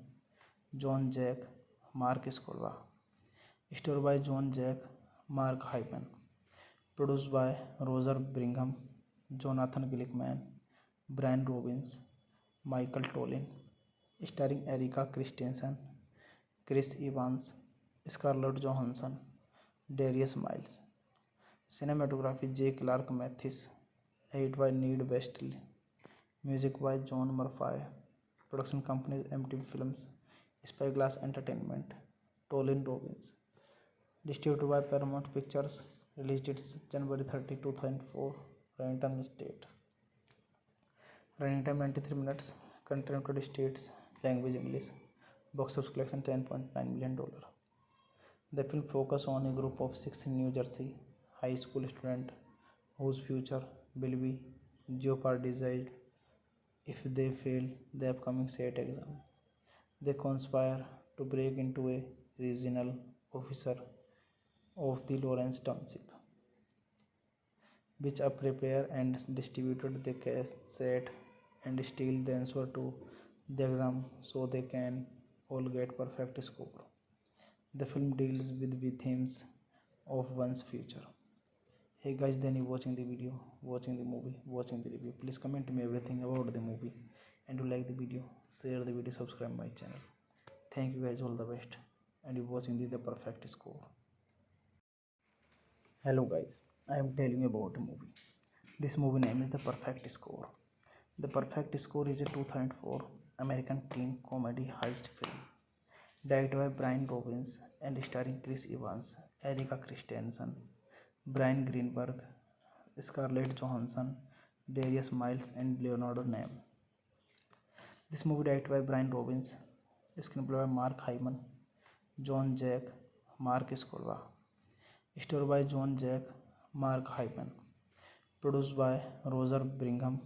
John Jack, Mark Scolva, story by John Jack, Mark Hyman, produced by Roger Brigham, Jonathan Glickman, Brian Robbins, Michael Tollin, starring Erika Christensen, Chris Evans, Scarlett Johansson, Darius Miles. Cinematography J. Clark Mathis, edited by Need Westley, music by John Murphy, production companies MTV Films, Spyglass Entertainment, Tollin Robbins, distributed by Paramount Pictures, released its January 30, 2004, running time state. Running time 93 minutes, country United States, language English, box office collection $10.9 million. The film focuses on a group of six in New Jersey high school students whose future will be jeopardized if they fail the upcoming SAT exam. They conspire to break into a regional officer of the Lawrence Township, which are prepare and distributed the cassette and steal the answer to the exam so they can all get perfect score. The film deals with the themes of one's future. Hey guys, then you watching the video, watching the movie, watching the review. Please comment me everything about the movie, and you like the video, share the video, subscribe my channel. Thank you guys, all the best, and you watching the perfect score. Hello guys, I am telling you about a movie. This movie name is The Perfect Score. The Perfect Score is a 2004 American teen comedy heist film directed by Brian Robbins and starring Chris Evans, Erika Christensen, Brian Greenberg, Scarlett Johansson, Darius Miles, and Leonardo Name. This movie directed by Brian Robbins, screenplay by Mark Hyman, John Jack, Mark Scolva, story by John Jack, Mark Hyman, produced by Roger Brigham,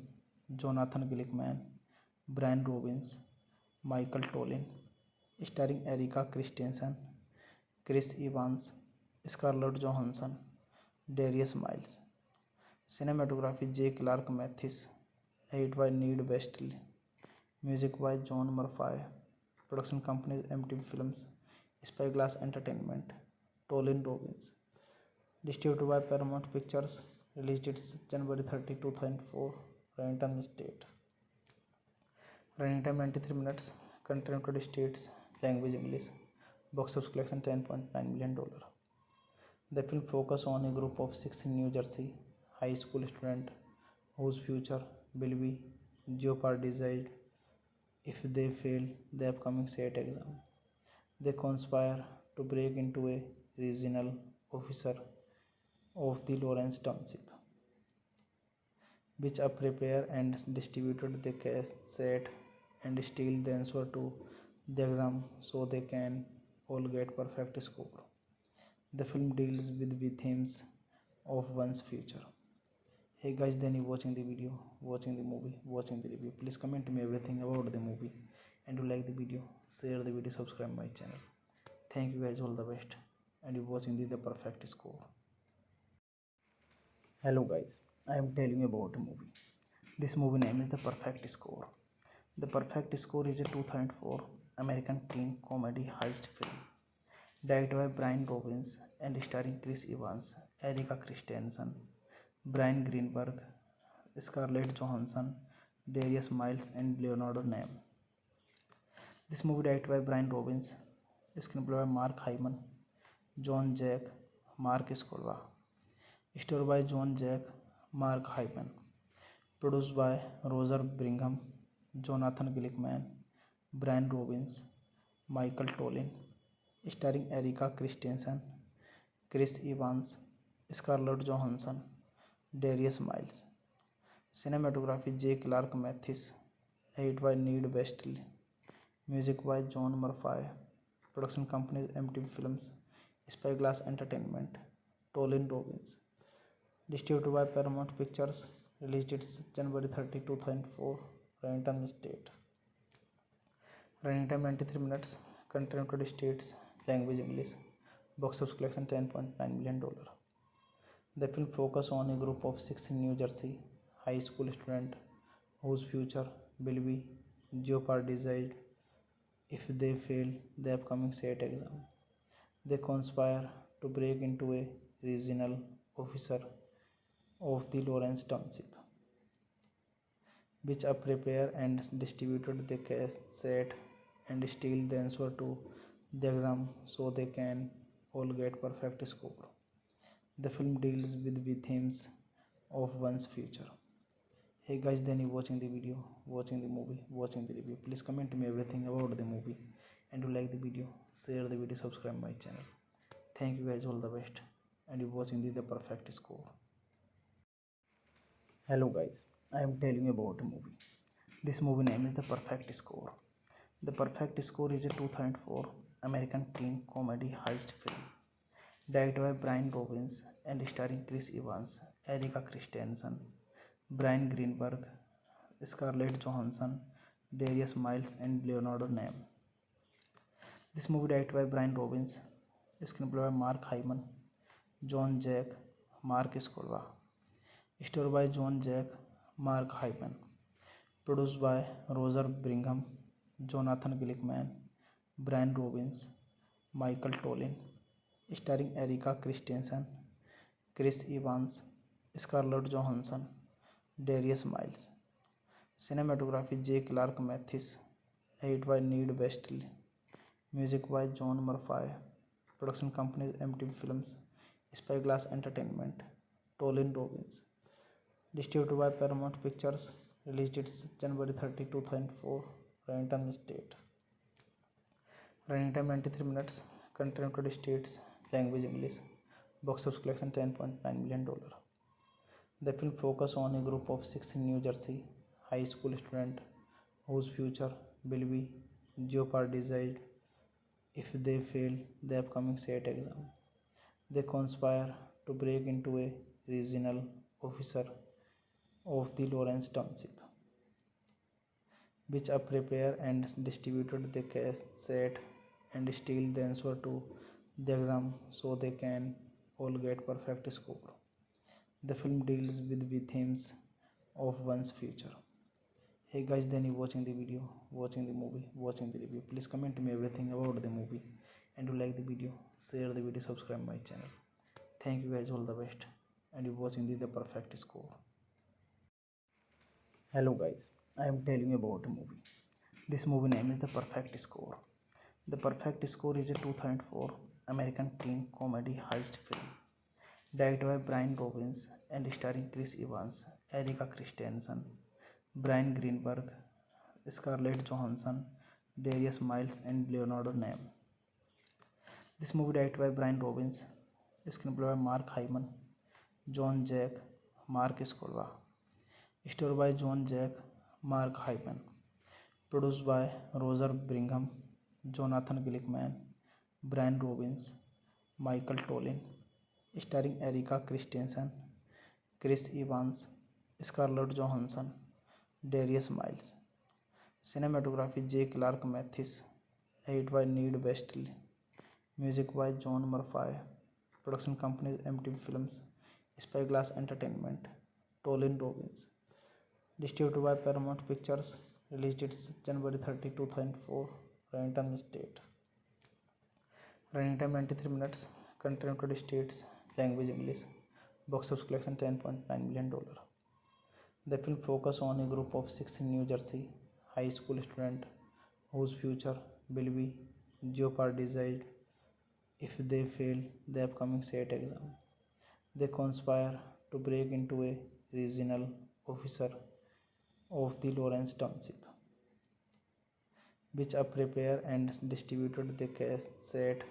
Jonathan Glickman, Brian Robbins, Michael Tollin, starring Erika Christensen, Chris Evans, Scarlett Johansson, Darius Miles. Cinematography J. Clark Mathis, edited by Need Westley, music by John Murphy, production companies MTV Films, Spyglass Entertainment, Tollin Robbins, distributed by Paramount Pictures, released its January 30, 2004, running time state. Running time 93 minutes, country United States, language English, box office collection $10.9 million. The film focuses on a group of six in New Jersey high school students whose future will be jeopardized if they fail the upcoming SAT exam. They conspire to break into a regional officer of the Lawrence Township, which are prepare and distributed the cassette and steal the answer to the exam so they can all get perfect score. The film deals with the themes of one's future. Hey guys, then you watching the video, watching the movie, watching the review. Please comment me everything about the movie, and you like the video, share the video, subscribe my channel. Thank you guys, all the best, and you watching the perfect score. Hello guys, I am telling you about a movie. This movie name is The Perfect Score. The Perfect Score is a 2004 American teen comedy heist film directed by Brian Robbins and starring Chris Evans, Erika Christensen, Brian Greenberg, Scarlett Johansson, Darius Miles, and Leonardo Name. This movie directed by Brian Robbins, screenplay by Mark Hyman, John Jack, Mark Scolva, Story by John Jack Mark Hyman. Produced by Roger Brigham, Jonathan Glickman, Brian Robbins, Michael Tollin. Starring Erika Christensen, Chris Evans, Scarlett Johansson, Darius Miles. Cinematography J. Clark Mathis. Edit by Need Westley. Music by John Murphy. Production companies MTV Films, Spyglass Entertainment, Tollin Robbins. Distributed by Paramount Pictures. Release date January 30, 2004. Runtime state. Running time 93 minutes. Country United States. Language English. Box office collection $10.9 million. The film focuses on a group of six in New Jersey high school students whose future will be jeopardized if they fail the upcoming SAT exam. They conspire to break into a regional officer of the Lawrence Township, which prepare and distributed the cassette and steal the answer to the exam so they can all get perfect score. The film deals with the themes of one's future. Hey guys, then you watching the video, watching the movie, watching the review. Please comment me everything about the movie, and you like the video, share the video, subscribe my channel. Thank you guys, all the best, and you watching the perfect score. Hello guys, I am telling you about a movie. This movie name is The Perfect Score. The Perfect Score is a 2004 American teen comedy heist film directed by Brian Robbins and starring Chris Evans, Erika Christensen, Brian Greenberg, Scarlett Johansson, Darius Miles, and Leonardo Name. This movie directed by Brian Robbins, screenplay by Mark Hyman, John Jack, Mark Scolva. Story by John Jack, Mark Hyman. Produced by Roger Brigham, Jonathan Glickman, Brian Robbins, Michael Tollin. Starring Erika Christensen, Chris Evans, Scarlett Johansson, Darius Miles. Cinematography J. Clark Mathis. Edit by Need Westley. Music by John Murphy. Production companies MTV Films, Spyglass Entertainment, Tollin Robbins. Distributed by Paramount Pictures. Release date January 30, 2004. Runtime state. Running time 93 minutes. Country United States. Language English. Box office collection $10.9 million. The film focuses on a group of six in New Jersey high school students whose future will be jeopardized if they fail the upcoming SAT exam. They conspire to break into a regional officer of the Lawrence Township, which prepare and distributed the cassette and steal the answer to the exam so they can all get perfect score. The film deals with the themes of one's future. Hey guys, then you watching the video, watching the movie, watching the review. Please comment me everything about the movie, and you like the video, share the video, subscribe my channel. Thank you guys, all the best, and you watching the perfect score. Hello guys, I am telling you about a movie. This movie name is The Perfect Score. The Perfect Score is a 2004 American teen comedy heist film directed by Brian Robbins and starring Chris Evans, Erika Christensen, Brian Greenberg, Scarlett Johansson, Darius Miles, and Leonardo Name. This movie directed by Brian Robbins, screenplay by Mark Hyman, John Jack, Mark Scolva. Story by John Jack, Mark Hyman. Produced by Roger Brigham, Jonathan Glickman, Brian Robbins, Michael Tollin. Starring Erika Christensen, Chris Evans, Scarlett Johansson, Darius Miles. Cinematography J. Clark Mathis. Edit by Need Westley. Music by John Murphy. Production companies MTV Films, Spyglass Entertainment, Tollin Robbins. Distributed by Paramount Pictures. Release date January 30, 2004. Runtime state. Running time 93 minutes. Country United States. Language English. Box office collection $10.9 million. The film focuses on a group of six in New Jersey high school students whose future will be jeopardized if they fail the upcoming SAT exam. They conspire to break into a regional officer of the Lawrence Township, which are prepare and distributed the cassette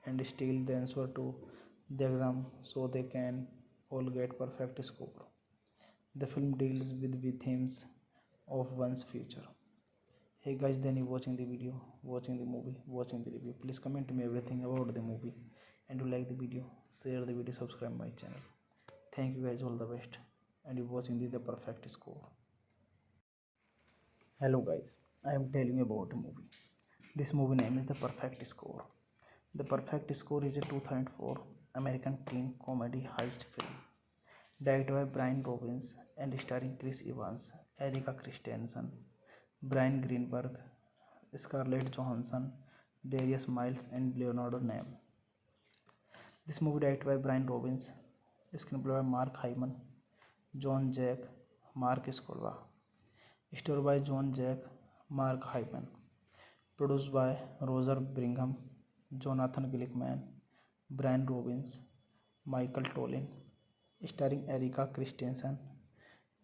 and steal the answer to the exam so they can all get perfect score. The film deals with the themes of one's future. Hey guys, then you watching the video, watching the movie, watching the review. Please comment me everything about the movie, and you like the video, share the video, subscribe my channel. Thank you guys, all the best, and you watching the perfect score. Hello guys, I am telling you about a movie. This movie name is The Perfect Score. The Perfect Score is a 2004 American teen comedy heist film directed by Brian Robbins and starring Chris Evans, Erika Christensen, Brian Greenberg, Scarlett Johansson, Darius Miles, and Leonardo Nam. This movie directed by Brian Robbins, screenplay by Mark Hyman, John Jack, Mark Scolva, story by John Jack, Mark Hyman, produced by Roger Brigham, Jonathan Glickman, Brian Robbins, Michael Tollin, starring Erika Christensen,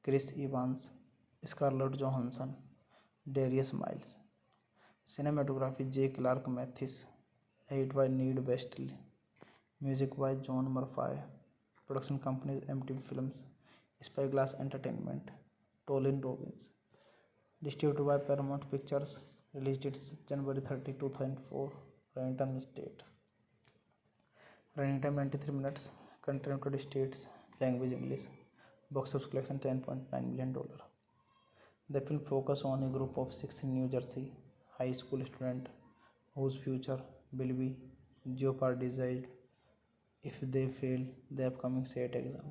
Chris Evans, Scarlett Johansson, Darius Miles. Cinematography J. Clark Mathis, edited by Need Westley, music by John Murphy, production companies MTV Films, Spyglass Entertainment, Tollin Robbins, distributed by Paramount Pictures, release dates January 30, 2004, running time state. Running time 93 minutes, country United States, language English, box office collection $10.9 million. The film focuses on a group of six in New Jersey high school students whose future will be jeopardized if they fail the upcoming SAT exam.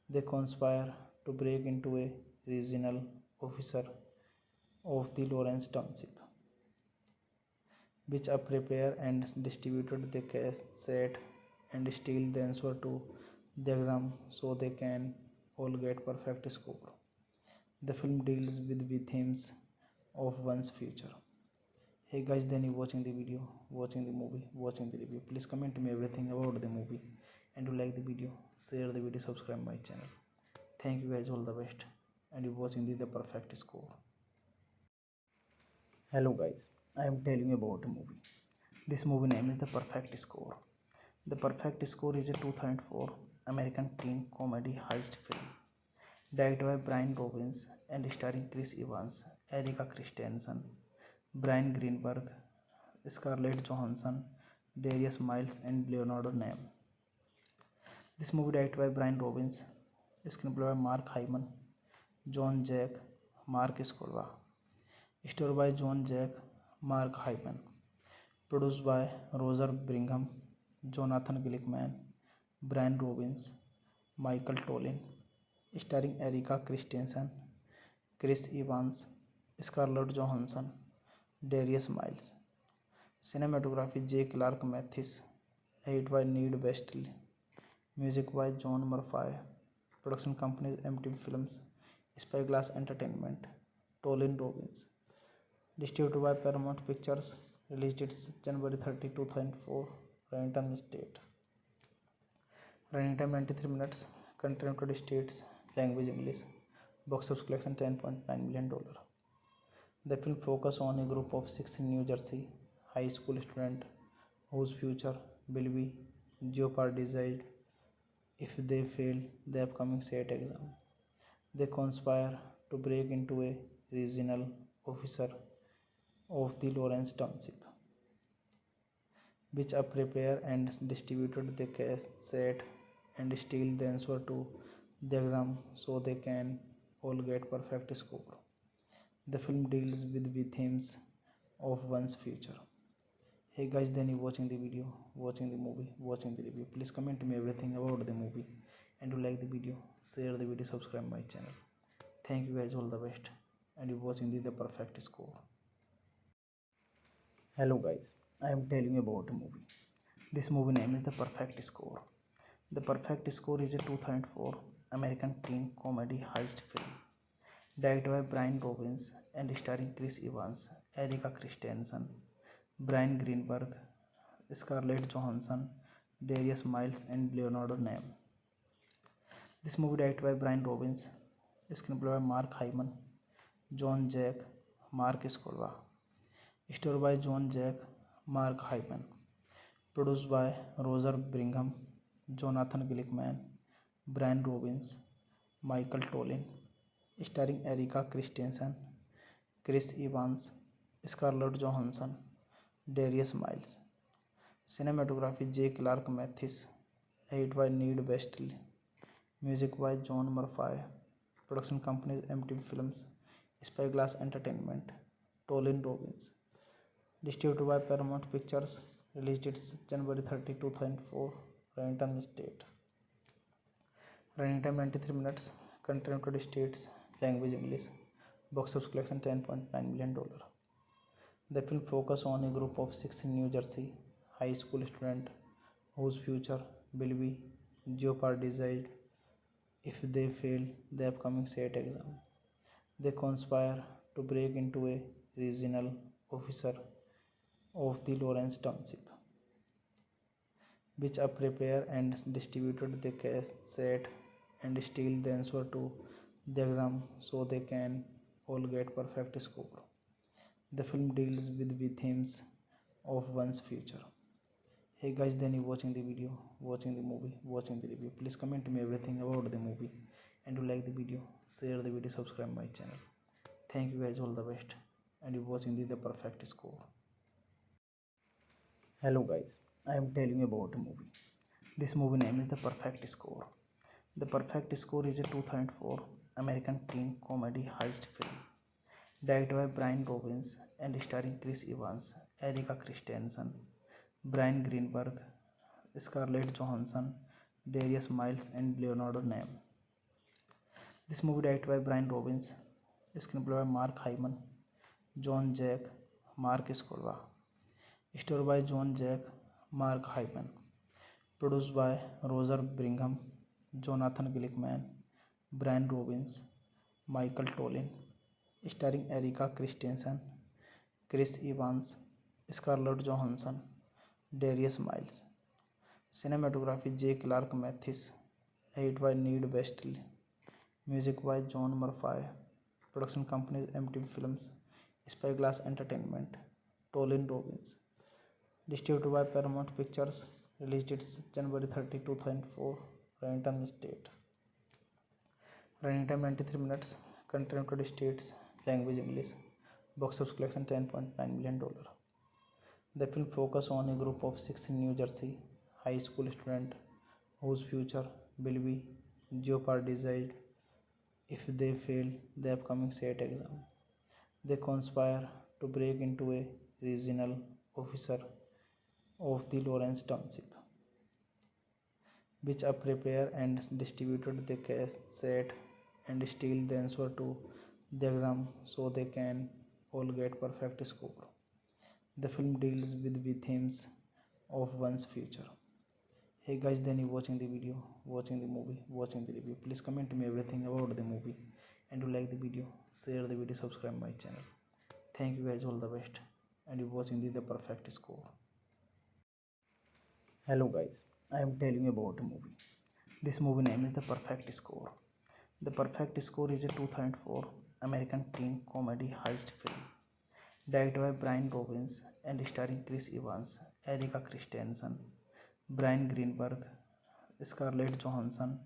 They conspire to break into a regional officer of the Lawrence Township, which are prepare and distributed the cassette and steal the answer to the exam so they can all get perfect score. The film deals with the themes of one's future. Hey guys, then you watching the video, watching the movie, watching the review. Please comment me everything about the movie, and you like the video, share the video, subscribe my channel. Thank you guys, all the best, and you watching the perfect score. Hello guys, I am telling you about a movie. This movie name is The Perfect Score. The Perfect Score is a 2004 American teen comedy heist film directed by Brian Robbins and starring Chris Evans, Erika Christensen, Brian Greenberg, Scarlett Johansson, Darius Miles, and Leonardo Nam. This movie directed by Brian Robbins, screenplay by Mark Hyman, John Jack, Mark Scolva, story by John Jack, Mark Hyman, produced by Roger Brigham, Jonathan Glickman, Brian Robbins, Michael Tollin, starring Erika Christensen, Chris Evans, Scarlett Johansson, Darius Miles. Cinematography J. Clark Mathis, edited by Need Westley, music by John Murphy, production companies MTV Films, Spyglass Entertainment, Tollin Robbins, distributed by Paramount Pictures, release dates January 30, 2004, running time state. Running time 93 minutes, country United States, language English, box office collection $10.9 million. The film focuses on a group of six in New Jersey high school students whose future will be jeopardized if they fail the upcoming SAT exam. They conspire to break into a regional officer of the Lawrence Township, which are prepare and distributed the cassette and steal the answer to the exam so they can all get perfect score. The film deals with the themes of one's future. Hey guys, then you watching the video, watching the movie, watching the review. Please comment me everything about the movie, and you like the video, share the video, subscribe my channel. Thank you guys, all the best, and you watching the perfect score. Hello guys, I am telling you about a movie. This movie name is The Perfect Score. The Perfect Score is a 2004 American teen comedy heist film directed by Brian Robbins and starring Chris Evans, Erika Christensen, Brian Greenberg, Scarlett Johansson, Darius Miles, and Leonardo Nam. This movie directed by Brian Robbins, screenplay by Mark Hyman, John Jack, Mark Scolva, story by John Jack, Mark Hyman, produced by Roger Brigham, Jonathan Glickman, Brian Robbins, Michael Tollin, starring Erika Christensen, Chris Evans, Scarlett Johansson, Darius Miles. Cinematography J. Clark Mathis, edited by Need Westley, music by John Murphy, production companies MTV Films, Spyglass Entertainment, Tollin Robbins, distributed by Paramount Pictures, release dates January 30, 2004, Running State. Running time 93 minutes, country United States, language English, box office collection $10.9 million. The film focuses on a group of six in New Jersey high school students whose future will be jeopardized if they fail the upcoming SAT exam. They conspire to break into a regional officer of the Lawrence Township, which prepare and distributed the cassette and steal the answer to the exam so they can all get perfect score. The film deals with the themes of one's future. Hey guys, then you watching the video, watching the movie, watching the review. Please comment me everything about the movie, and you like the video, share the video, subscribe my channel. Thank you guys, all the best, and you watching the perfect score. Hello guys, I am telling you about a movie. This movie name is The Perfect Score. The Perfect Score is a 2004 American teen comedy heist film directed by Brian Robbins and starring Chris Evans, Erika Christensen, Brian Greenberg, Scarlett Johansson, Darius Miles, and Leonardo Name. This movie directed by Brian Robbins, screenplay by Mark Hyman, John Jack, Mark Scolva, story by John Jack, Mark Hyman, produced by Roger Brigham, Jonathan Glickman, Brian Robbins, Michael Tollin, starring Erika Christensen, Chris Evans, Scarlett Johansson, Darius Miles. Cinematography J. Clark Mathis, edited by Need Westley, music by John Murphy, production companies MTV Films, Spyglass Entertainment, Tollin Robbins, distributed by Paramount Pictures, release dates January 30, 2004, Running State. Running time 93 minutes, country United States, language English, box office collection $10.9 million. The film focuses on a group of six in New Jersey high school students whose future will be jeopardized if they fail the upcoming SAT exam. They conspire to break into a regional officer of the Lawrence Township, which prepare and distributed the cassette and steal the answer to the exam so they can all get perfect score. The film deals with the themes of one's future. Hey guys, then you watching the video, watching the movie, watching the review. Please comment me everything about the movie, and you like the video, share the video, subscribe my channel. Thank you guys, all the best, and you watching the perfect score. Hello guys, I am telling you about a movie. This movie name is The Perfect Score. The Perfect Score is a 2004 American teen comedy heist film directed by Brian Robbins and starring Chris Evans, Erika Christensen, Brian Greenberg, Scarlett Johansson,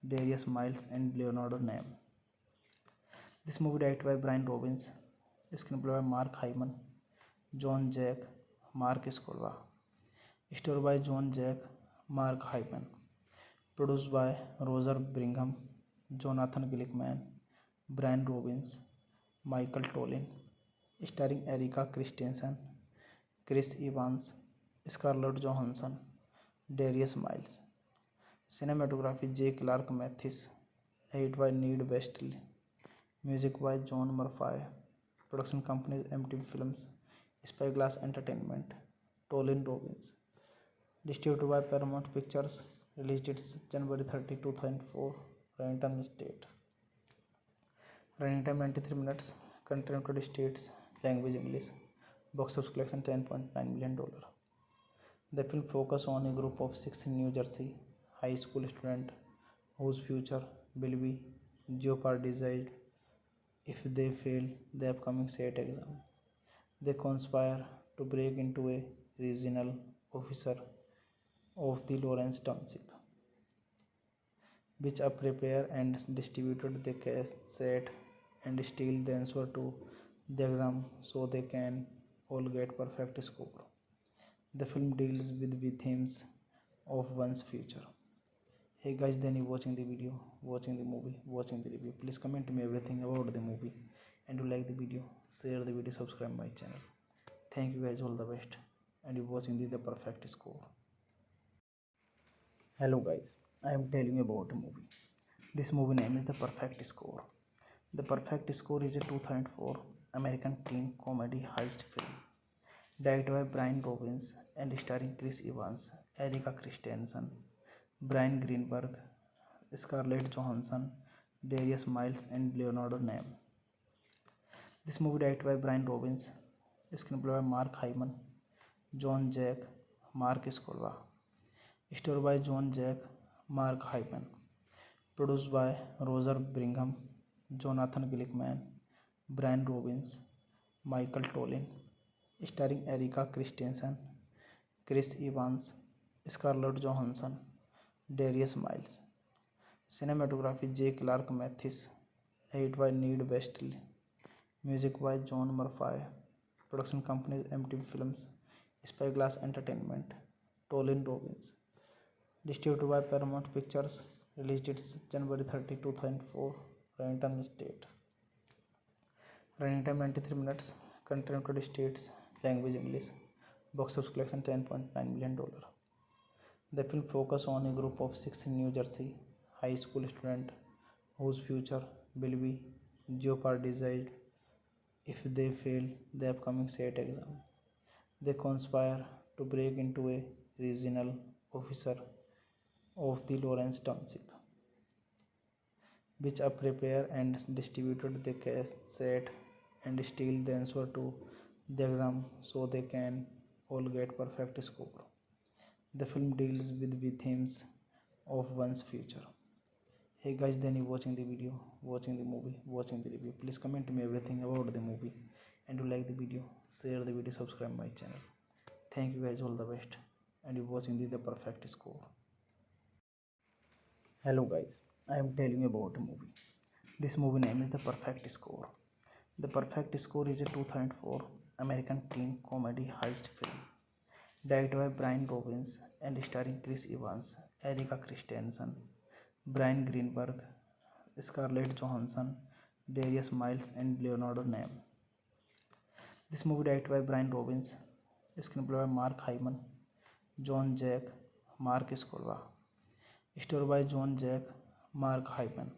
Darius Miles, and Leonardo Name. This movie directed by Brian Robbins, screenplay by Mark Hyman, John Jack, Mark Scolva, story by John Jack, Mark Hyman, produced by Roger Brigham, Jonathan Glickman, Brian Robbins, Michael Tollin, starring Erika Christensen, Chris Evans, Scarlett Johansson, Darius Miles. Cinematography J. Clark Mathis, edited by Need Westley, music by John Murphy, production companies MTV Films, Spyglass Entertainment, Tollin Robbins, distributed by Paramount Pictures, release dates January 30, 2004, Running State. Running time 93 minutes, country United States, language English, box office collection $10.9 million. The film focuses on a group of six in New Jersey high school students whose future will be jeopardized if they fail the upcoming SAT exam. They conspire to break into a regional officer of the Lawrence Township, which prepare and distributed the cassette and steal the answer to the exam so they can all get perfect score. The film deals with the themes of one's future. Hey guys, then you watching the video, watching the movie, watching the review. Please comment me everything about the movie, and you like the video, share the video, subscribe my channel. Thank you guys, all the best, and you watching the perfect score. Hello guys, I am telling you about a movie. This movie name is The Perfect Score. The Perfect Score is a 2004 American teen comedy heist film directed by Brian Robbins and starring Chris Evans, Erika Christensen, Brian Greenberg, Scarlett Johansson, Darius Miles, and Leonardo Nimoy. This movie directed by Brian Robbins, screenplay by Mark Hyman, John Jack, Mark Scolva, story by John Jack, Mark Hyman, produced by Roger Brigham, Jonathan Glickman, Brian Robbins, Michael Tollin, starring Erika Christensen, Chris Evans, Scarlett Johansson, Darius Miles. Cinematography J. Clark Mathis, edited by Need Westley, music by John Murphy, production companies MTV Films, Spyglass Entertainment, Tollin Robbins, distributed by Paramount Pictures, release dates January 30, 2004, running time state. Running time 93 minutes, country United States, language English, box office collection $10.9 million. The film focuses on a group of 6 New Jersey high school students whose future will be jeopardized if they fail the upcoming SAT exam. They conspire to break into a regional officer of the Lawrence Township, which prepare and distributed the cassette and steal the answer to the exam so they can all get perfect score. The film deals with the themes of one's future. Hey guys, then you watching the video, watching the movie, watching the review. Please comment me everything about the movie, and you like the video, share the video, subscribe my channel. Thank you guys, all the best, and you watching the perfect score. Hello guys, I am telling you about a movie. This movie name is The Perfect Score. The Perfect Score is a 2004 American teen comedy heist film directed by Brian Robbins and starring Chris Evans, Erika Christensen, Brian Greenberg, Scarlett Johansson, Darius Miles, and Leonardo Nimoy. This movie directed by Brian Robbins, screenplay by Mark Hyman, John Jack, Mark Scolva, story by John Jack, Mark Hyman,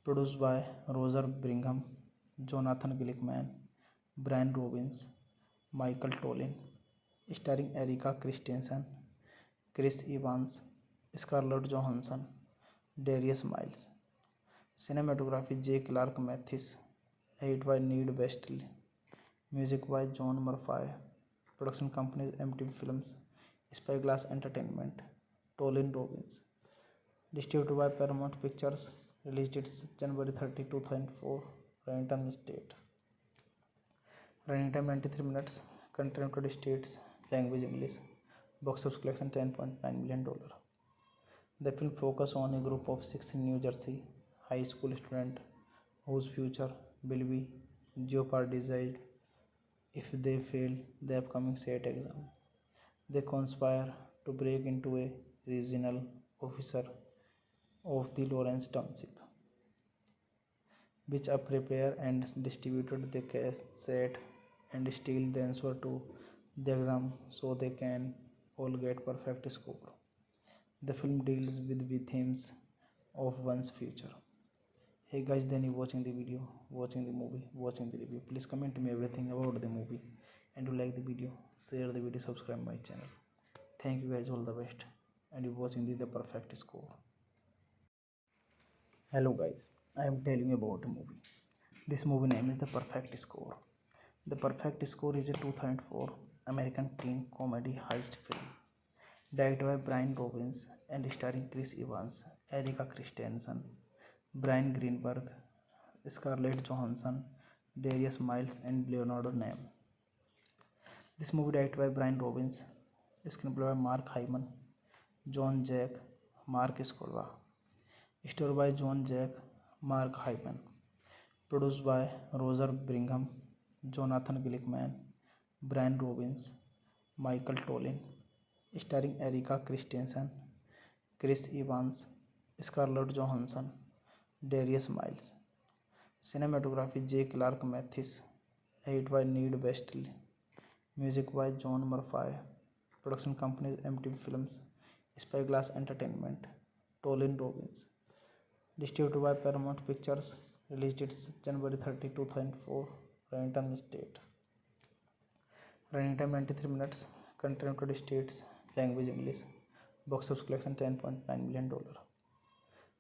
produced by Roger Brigham, Jonathan Glickman, Brian Robbins, Michael Tollin, starring Erika Christensen, Chris Evans, Scarlett Johansson, Darius Miles. Cinematography J. Clark Mathis, edited by Need Westley, music by John Murphy, production companies MTV Films, Spyglass Entertainment, Tollin Robbins, distributed by Paramount Pictures, release dates January 30, 2004, running time state. Running time 93 minutes, country United States, language English, box office collection $10.9 million. The film focuses on a group of 6 New Jersey high school students whose future will be jeopardized if they fail the upcoming SAT exam. They conspire to break into a regional officer of the Lawrence Township, which prepare and distributed the cassette and steal the answer to the exam so they can all get perfect score. The film deals with the themes of one's future. Hey guys, then you watching the video, watching the movie, watching the review. Please comment me everything about the movie, and you like the video, share the video, subscribe my channel. Thank you guys, all the best, and you watching the perfect score. Hello guys, I am telling you about a movie. This movie name is The Perfect Score. The Perfect Score is a 2004 American teen comedy heist film Directed by Brian Robbins and starring Chris Evans, Erika Christensen, Brian Greenberg, Scarlett Johansson, Darius Miles, and Leonardo Nam. This movie directed by Brian Robbins, screenplay by Mark Hyman, John Jack, Mark Scolva, story by John Jack, Mark Hyman, produced by Roger Brigham, Jonathan Glickman, Brian Robbins, Michael Tollin, starring Erika Christensen, Chris Evans, Scarlett Johansson, Darius Miles. Cinematography J. Clark Mathis, edited by Need Westley, music by John Murphy, production companies MTV Films, Spyglass Entertainment, Tollin Robbins, distributed by Paramount Pictures, release dates January 30, 2004, Running State. Running time 93 minutes, country United States, language English, box office collection $10.9 million.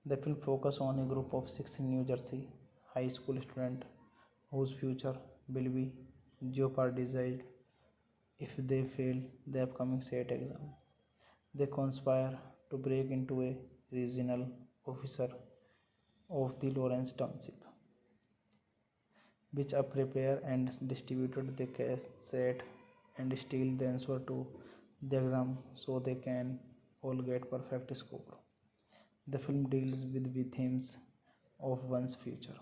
The film focuses on a group of six in New Jersey high school students whose future will be jeopardized if they fail the upcoming SAT exam. They conspire to break into a regional officer of the Lawrence Township, which prepare and distributed the cassette and steal the answer to the exam so they can all get perfect score. The film deals with the themes of one's future.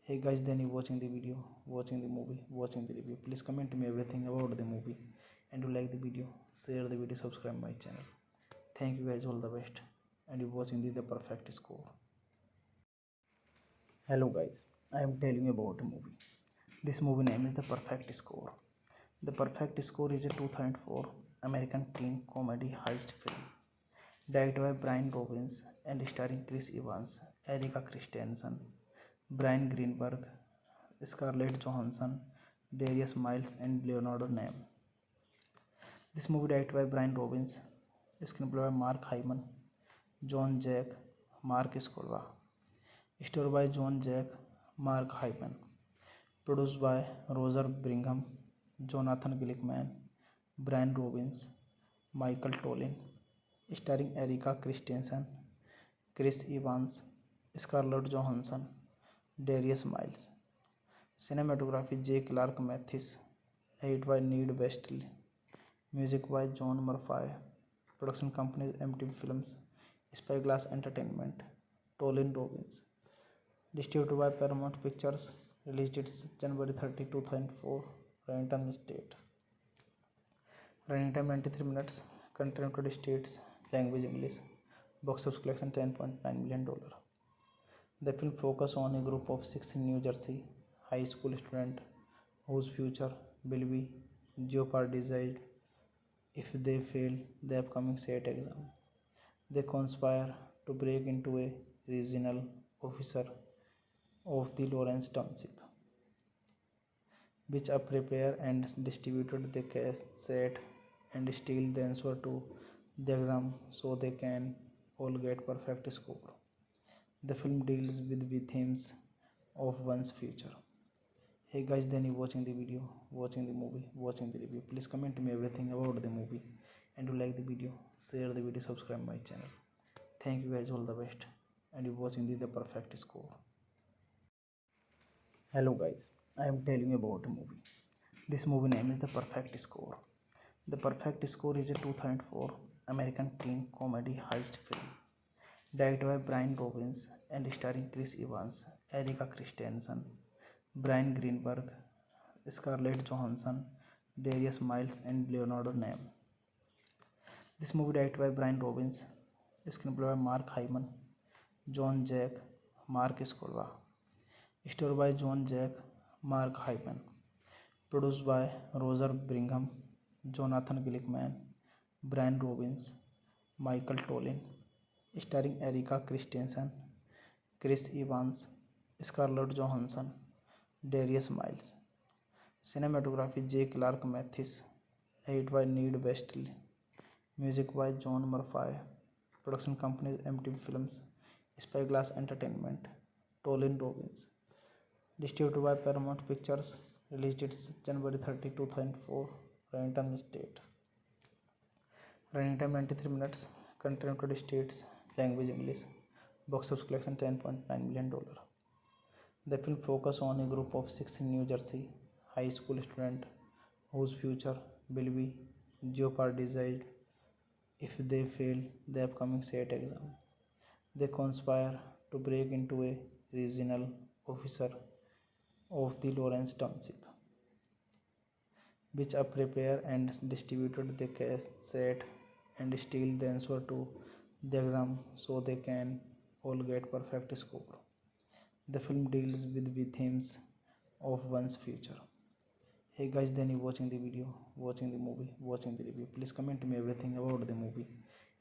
Hey guys, then you watching the video, watching the movie, watching the review. Please comment me everything about the movie, and you like the video, share the video, subscribe my channel. Thank you guys, all the best, and you watching the perfect score. Hello guys, I am telling you about a movie. This movie name is The Perfect Score. The Perfect Score is a 2004 American teen comedy heist film directed by Brian Robbins and starring Chris Evans, Erika Christensen, Brian Greenberg, Scarlett Johansson, Darius Miles, and Leonardo Nam. This movie directed by Brian Robbins, screenplay by Mark Hyman, John Jack, Mark Scolva, story by John Jack, Mark Hyman, produced by Roger Brigham, Jonathan Glickman, Brian Robbins, Michael Tollin, starring Erika Christensen, Chris Evans, Scarlett Johansson, Darius Miles. Cinematography J. Clark Mathis, edited by Need Westley, music by John Murphy, production companies MTV Films, Spyglass Entertainment, Tollin Robbins, distributed by Paramount Pictures, release dates January 30, 2004, Running State. Running time 93 minutes, country United States, language English, box office collection $10.9 million. The film focuses on a group of six in New Jersey high school students whose future will be jeopardized if they fail the upcoming SAT exam. They conspire to break into a regional officer of the Lawrence Township, which prepare and distributed the cassette and steal the answer to the exam so they can all get perfect score. The film deals with the themes of one's future. Hey guys, then you watching the video, watching the movie, watching the review. Please comment me everything about the movie, and you like the video, share the video, subscribe my channel. Thank you guys, all the best, and you watching the perfect score. Hello guys, I am telling you about a movie. This movie name is The Perfect Score. The Perfect Score is a 2004 American teen comedy heist film directed by Brian Robbins and starring Chris Evans, Erika Christensen, Brian Greenberg, Scarlett Johansson, Darius Miles, and Leonardo Nam. This movie directed by Brian Robbins, screenplay by Mark Hyman, John Jack, Mark Scolva, story by John Jack, Mark Hyman, produced by Roger Brigham, Jonathan Glickman, Brian Robbins, Michael Tollin, starring Erika Christensen, Chris Evans, Scarlett Johansson, Darius Miles. Cinematography J. Clark Mathis, edited by Need Westley, music by John Murphy, production companies MTV Films, Spyglass Entertainment, Tollin Robbins, distributed by Paramount Pictures, release dates January 30, 2004, Running State. Running time 93 minutes. Country United States. Language English. Box office collection $10.9 million. The film focuses on a group of six in New Jersey high school students whose future will be jeopardized if they fail the upcoming SAT exam. They conspire to break into a regional officer of the Lawrence Township, which prepare and distributed the cassette and steal the answer to the exam so they can all get perfect score. The film deals with the themes of one's future. Hey guys, then you watching the video, watching the movie, watching the review. Please comment me everything about the movie,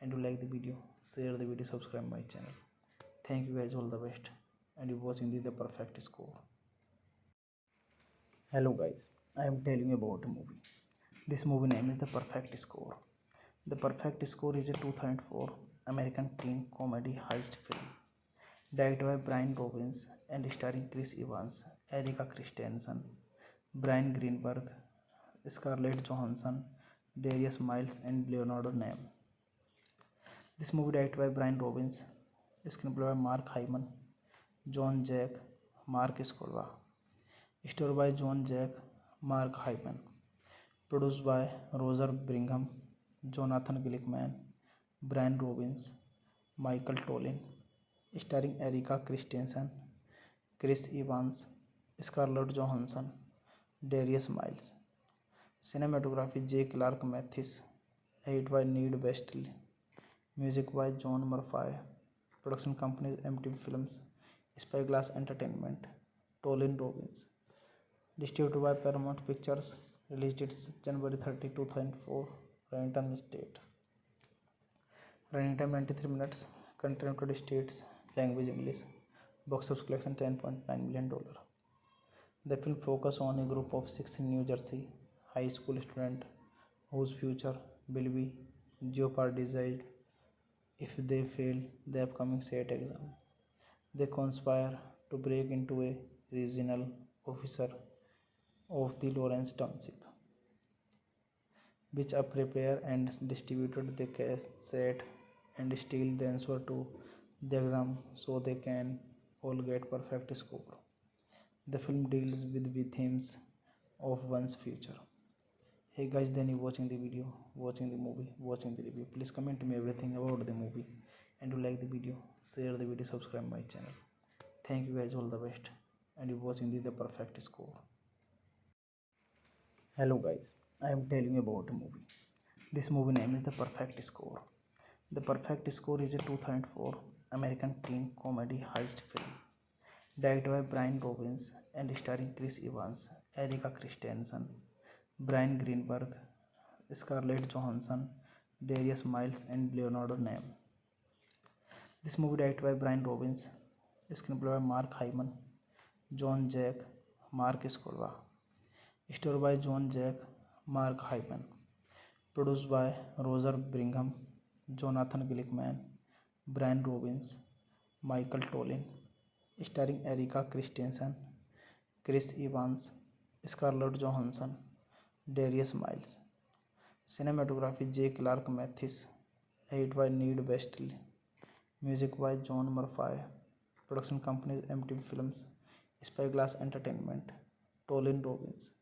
and you like the video, share the video, subscribe my channel. Thank you guys, all the best, and you watching the perfect score. Hello guys, I am telling you about a movie. This movie name is The Perfect Score. The Perfect Score is a 2004 American teen comedy heist film directed by Brian Robbins and starring Chris Evans, Erika Christensen, Brian Greenberg, Scarlett Johansson, Darius Miles, and Leonardo Name. This movie directed by Brian Robbins, screenplay by Mark Hyman, John Jack, Mark Scolva, story by John Jack, Mark Hyman, produced by Roger Brigham, Jonathan Glickman, Brian Robbins, Michael Tollin, starring Erika Christensen, Chris Evans, Scarlett Johansson, Darius Miles. Cinematography J. Clark Mathis, edited by Need Westley, music by John Murphy, production companies MTV Films, Spyglass Entertainment, Tollin Robbins, distributed by Paramount Pictures, release dates January 30, 2004, running time state. Running time 93 minutes, country United States, language English, box office collection $10.9 million. The film focuses on a group of six in New Jersey high school students whose future will be jeopardized if they fail the upcoming SAT exam. They conspire to break into a regional officer of the Lawrence Township, which prepare and distributed the cassette and steal the answer to the exam so they can all get perfect score. The film deals with the themes of one's future. Hey guys, then you watching the video, watching the movie, watching the review. Please comment me everything about the movie, and you like the video, share the video, subscribe my channel. Thank you guys, all the best, and you watching the perfect score. Hello guys, I am telling you about a movie. This movie name is The Perfect Score. The Perfect Score is a 2004 American teen comedy heist film directed by Brian Robbins and starring Chris Evans, Erika Christensen, Brian Greenberg, Scarlett Johansson, Darius Miles, and Leonardo Name. This movie directed by Brian Robbins, screenplay by Mark Hyman, John Jack, Mark Scolva, story by John Jack, Mark Hyman, produced by Roger Brigham, Jonathan Glickman, Brian Robbins, Michael Tollin, starring Erika Christensen, Chris Evans, Scarlett Johansson, Darius Miles. Cinematography J. Clark Mathis, edited by Need Westley, music by John Murphy, production companies MTV Films, Spyglass Entertainment, Tollin Robbins,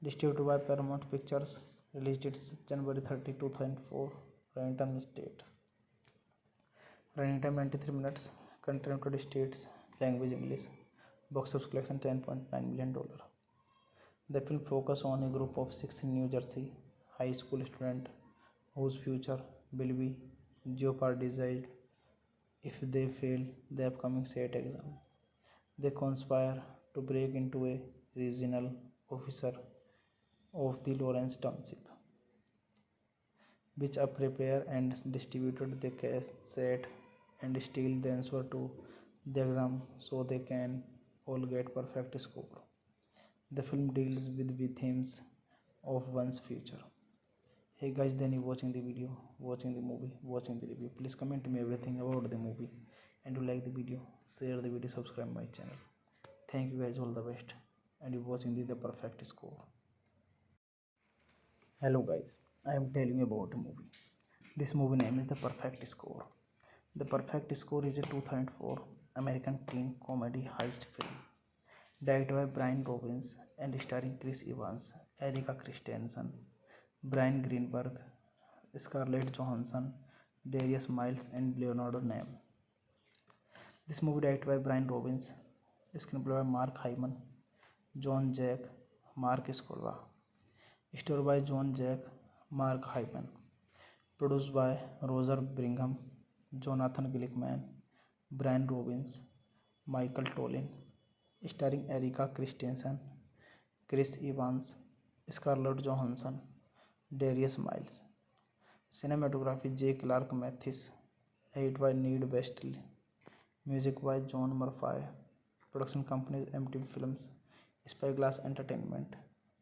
distributed by Paramount Pictures, release dates January 30, 2004, running time state. Running time 93 minutes, country United States, language English, box office collection $10.9 million. The film focuses on a group of six in New Jersey high school students whose future will be jeopardized if they fail the upcoming SAT exam. They conspire to break into a regional officer of the Lawrence Township, which prepare and distributed the cassette and steal the answer to the exam so they can all get perfect score. The film deals with the themes of one's future. Hey guys, then you watching the video, watching the movie, watching the review. Please comment me everything about the movie, and you like the video, share the video, subscribe my channel. Thank you guys, all the best, and you watching the perfect score. Hello guys, I am telling you about a movie. This movie name is The Perfect Score. The Perfect Score is a 2004 American teen comedy heist film directed by Brian Robbins and starring Chris Evans, Erika Christensen, Brian Greenberg, Scarlett Johansson, Darius Miles, and Leonardo Name. This movie directed by Brian Robbins, screenplay by Mark Hyman, John Jack, Mark Scolva, story by John Jack, Mark Hyman, produced by Roger Brigham, Jonathan Glickman, Brian Robbins, Michael Tollin, starring Erika Christensen, Chris Evans, Scarlett Johansson, Darius Miles. Cinematography J. Clark Mathis, edited by Need Westley, music by John Murphy, production companies MTV Films, Spyglass Entertainment,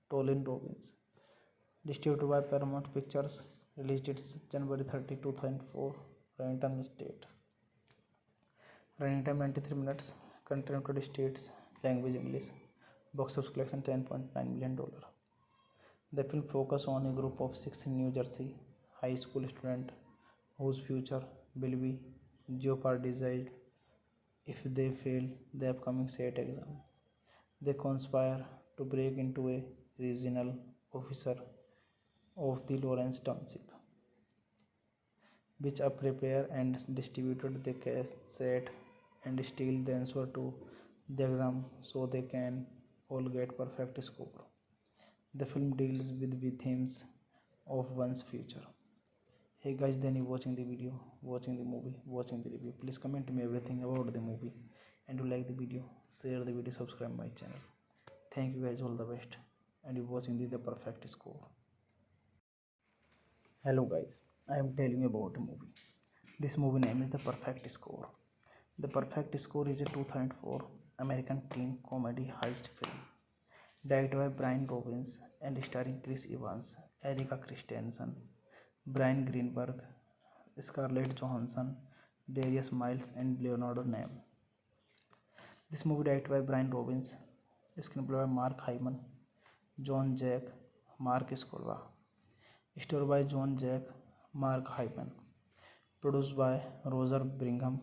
Tollin Robbins, distributed by Paramount Pictures, release dates January 30, 2004, running time state. Running time 93 minutes, country United States, language English, box office collection $10.9 million. The film focuses on a group of six in New Jersey high school students whose future will be jeopardized if they fail the upcoming SAT exam. They conspire to break into a regional officer of the Lawrence Township, which prepare and distributed the cassette and steal the answer to the exam so they can all get perfect score. The film deals with the themes of one's future. Hey guys, then you watching the video, watching the movie, watching the review. Please comment me everything about the movie, and you like the video, share the video, subscribe my channel. Thank you guys, all the best, and you watching the Perfect Score. Hello guys, I am telling you about a movie. This movie name is The Perfect Score. The Perfect Score is a 2004 American teen comedy heist film directed by Brian Robbins and starring Chris Evans, Erika Christensen, Brian Greenberg, Scarlett Johansson, Darius Miles, and Leonardo Name. This movie directed by Brian Robbins, screenplay by Mark Hyman, John Jack, Mark Scolva, story by John Jack, Mark Hyman, produced by Roger Brigham,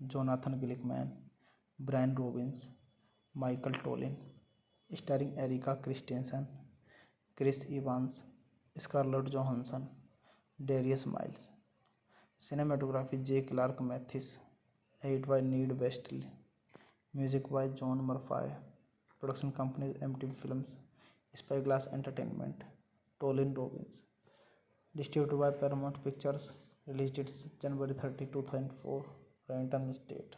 Jonathan Glickman, Brian Robbins, Michael Tollin, starring Erika Christensen, Chris Evans, Scarlett Johansson, Darius Miles. Cinematography J. Clark Mathis, edited by Need Westley, music by John Murphy, production companies MTV Films, Spyglass Entertainment, Tollin Robbins, distributed by Paramount Pictures, release dates January 30, 2004, running time state.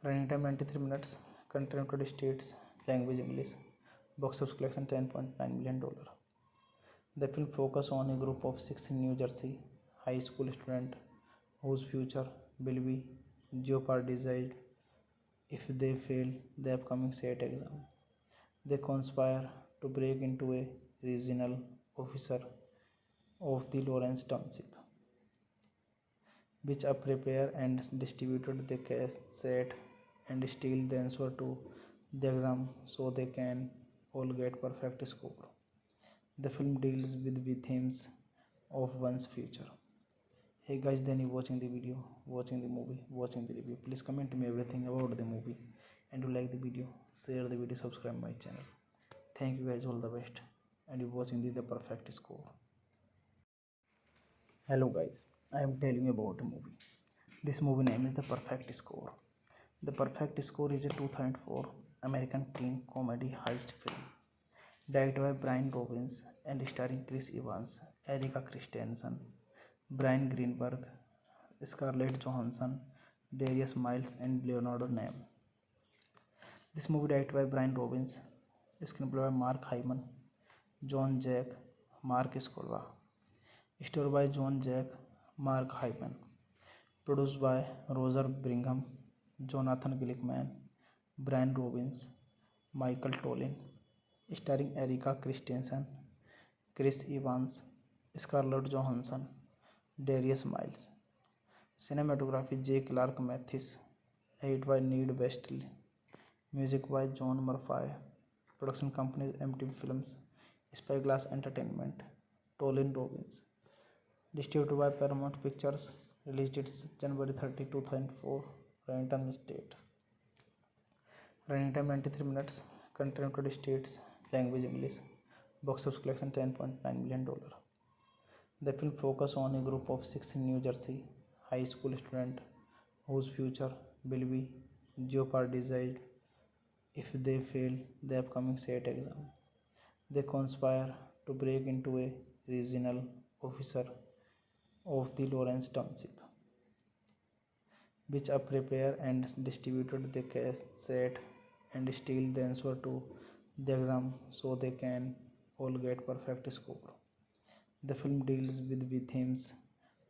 Running time 93 minutes, country United States, language English, box office collection $10.9 million. The film focuses on a group of six in New Jersey high school students whose future will be jeopardized if they fail the upcoming SAT exam. They conspire to break into a regional officer of the Lawrence Township, which prepare and distributed the cassette and steal the answer to the exam so they can all get perfect score. The film deals with the themes of one's future. Hey guys, then you watching the video, watching the movie, watching the review. Please comment me everything about the movie, and you like the video, share the video, subscribe my channel. Thank you guys, all the best, and you watching the Perfect Score. Hello guys, I am telling you about a movie. This movie name is The Perfect Score. The Perfect Score is a 2004 American teen comedy heist film directed by Brian Robbins and starring Chris Evans, Erika Christensen, Brian Greenberg, Scarlett Johansson, Darius Miles, and Leonardo Name. This movie directed by Brian Robbins, screenplay by Mark Hyman, John Jack, Mark Scolva, story by John Jack, Mark Hyman, produced by Roger Brigham, Jonathan Glickman, Brian Robbins, Michael Tollin, starring Erika Christensen, Chris Evans, Scarlett Johansson, Darius Miles. Cinematography J. Clark Mathis, edited by Need Westley, music by John Murphy, production companies MTV Films, Spyglass Entertainment, Tollin Robbins, Distributed by Paramount Pictures. Released its January 30, 2004. Running time state. Running time 93 minutes. Country United States. Language English. Box office collection $10.9 million. The film focuses on a group of six in New Jersey high school students whose future will be jeopardized if they fail the upcoming SAT exam. They conspire to break into a regional officer of the Lawrence Township, which prepare and distributed the cassette and steal the answer to the exam so they can all get perfect score. The film deals with the themes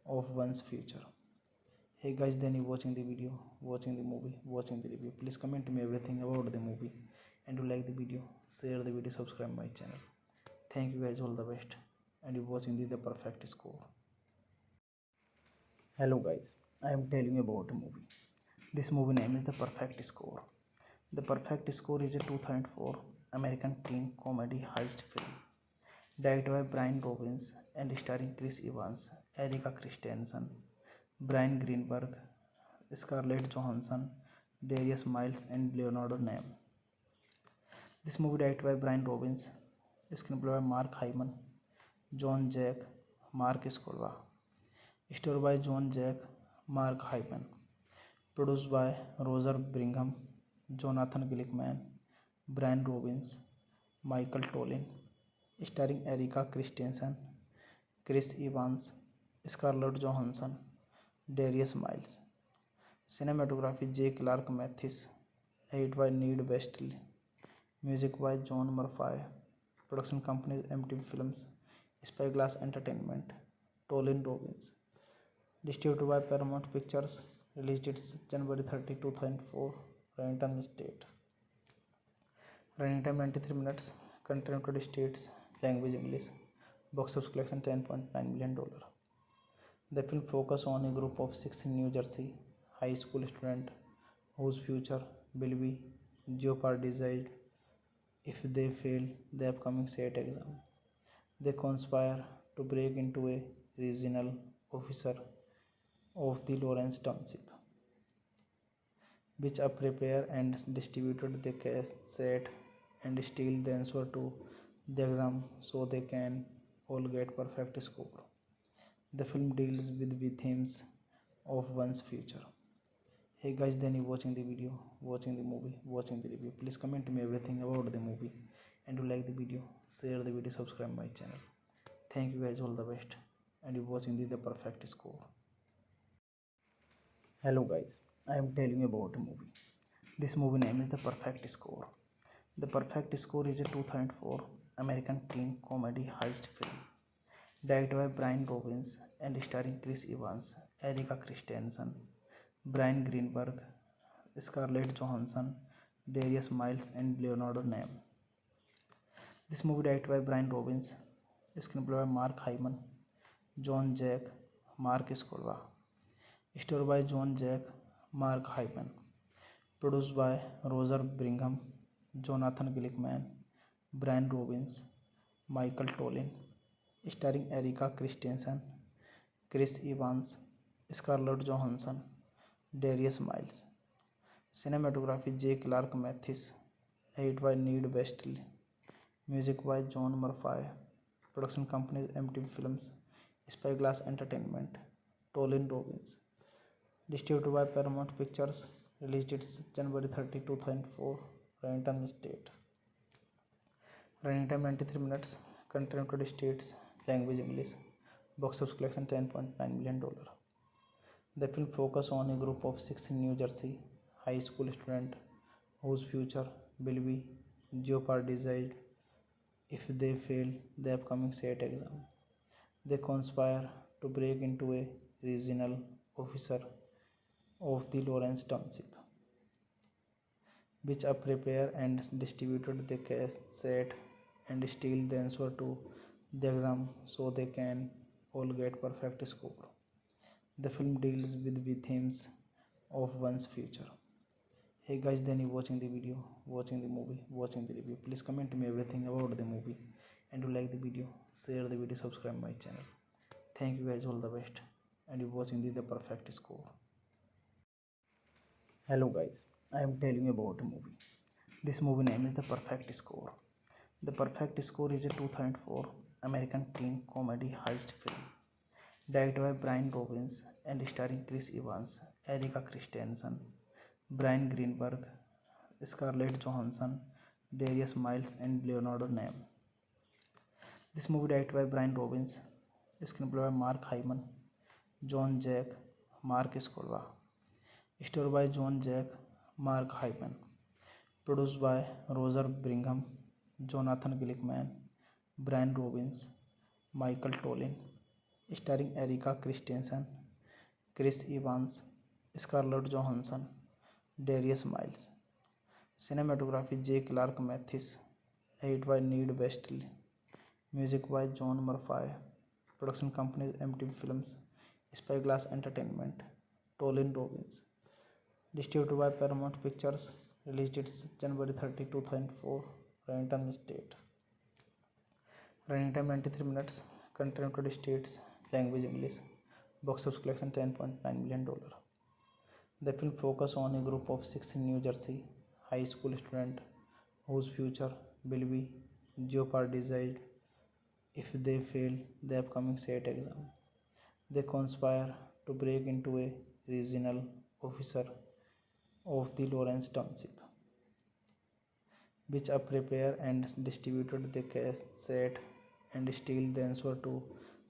of one's future. Hey guys, then you watching the video, watching the movie, watching the review. Please comment me everything about the movie, and you like the video, share the video, subscribe my channel. Thank you guys, all the best, and you watching the perfect score. Hello guys, I am telling you about a movie. This movie name is The Perfect Score. The Perfect Score is a 2004 American teen comedy heist film directed by Brian Robbins and starring Chris Evans, Erika Christensen, Brian Greenberg, Scarlett Johansson, Darius Miles, and Leonardo Name. This movie directed by Brian Robbins, screenplay by Mark Hyman, John Jack, Mark Scolva, story by John Jack, Mark Hyman, produced by Roger Brigham, Jonathan Glickman, Brian Robbins, Michael Tollin, starring Erika Christensen, Chris Evans, Scarlett Johansson, Darius Miles. Cinematography J. Clark Mathis, edited by Need Westley, music by John Murphy, production companies MTV Films, Spyglass Entertainment, Tollin Robbins. Distributed by Paramount Pictures. Released its January 30, 2004. Running time state. Running time 93 minutes. Country United States. Language English. Box office collection $10.9 million. The film focuses on a group of six in New Jersey high school students whose future will be jeopardized if they fail the upcoming SAT exam. They conspire to break into a regional officer of the Lawrence Township, which prepare and distributed the cassette and steal the answer to the exam so they can all get perfect score. The film deals with the themes of one's future. Hey guys, then you watching the video, watching the movie, watching the review. Please comment me everything about the movie, and you like the video, share the video, subscribe my channel. Thank you guys, all the best, and you watching the perfect score. Hello guys, I am telling you about a movie. This movie name is The Perfect Score. The Perfect Score is a 2004 American teen comedy heist film directed by Brian Robbins and starring Chris Evans, Erika Christensen, Brian Greenberg, Scarlett Johansson, Darius Miles, and Leonardo Name. This movie directed by Brian Robbins, screenplay by Mark Hyman, John Jack, Mark Scolva, story by John Jack, Mark Hyman, produced by Roger Brigham, Jonathan Glickman, Brian Robbins, Michael Tollin, starring Erika Christensen, Chris Evans, Scarlett Johansson, Darius Miles. Cinematography J. Clark Mathis, edited by Need Westley, music by John Murphy, production companies MTV Films, Spyglass Entertainment, Tollin Robbins. Distributed by Paramount Pictures. Released its January 30, 2004. Running time state. Running time 93 minutes. Country United States. Language English. Box office collection $10.9 million. The film focuses on a group of six in New Jersey high school students whose future will be jeopardized if they fail the upcoming SAT exam. They conspire to break into a regional officer of the Lawrence Township, which prepare and distributed the cassette and steal the answer to the exam so they can all get perfect score. The film deals with the themes of one's future. Hey guys, then you watching the video, watching the movie, watching the review. Please comment me everything about the movie, and you like the video, share the video, subscribe my channel. Thank you guys, all the best, and you're watching the perfect score. Hello guys, I am telling you about a movie. This movie name is The Perfect Score. The Perfect Score is a 2004 American teen comedy heist film directed by Brian Robbins and starring Chris Evans, Erika Christensen, Brian Greenberg, Scarlett Johansson, Darius Miles, and Leonardo Name. This movie directed by Brian Robbins, screenplay by Mark Hyman, John Jack, Mark Scolva, story by John Jack, Mark Hyman, produced by Roger Brigham, Jonathan Glickman, Brian Robbins, Michael Tollin, starring Erika Christensen, Chris Evans, Scarlett Johansson, Darius Miles. Cinematography J. Clark Mathis, edited by Need Westley, music by John Murphy, production companies MTV Films, Spyglass Entertainment, Tollin Robbins, distributed by Paramount Pictures, release dates January 30, 2004, running time state. Running time 93 minutes, country United States, language English, box office collection $10.9 million. The film focuses on a group of six in New Jersey high school students whose future will be jeopardized if they fail the upcoming SAT exam. They conspire to break into a regional officer of the Lawrence Township, which prepare and distributed the cassette and steal the answer to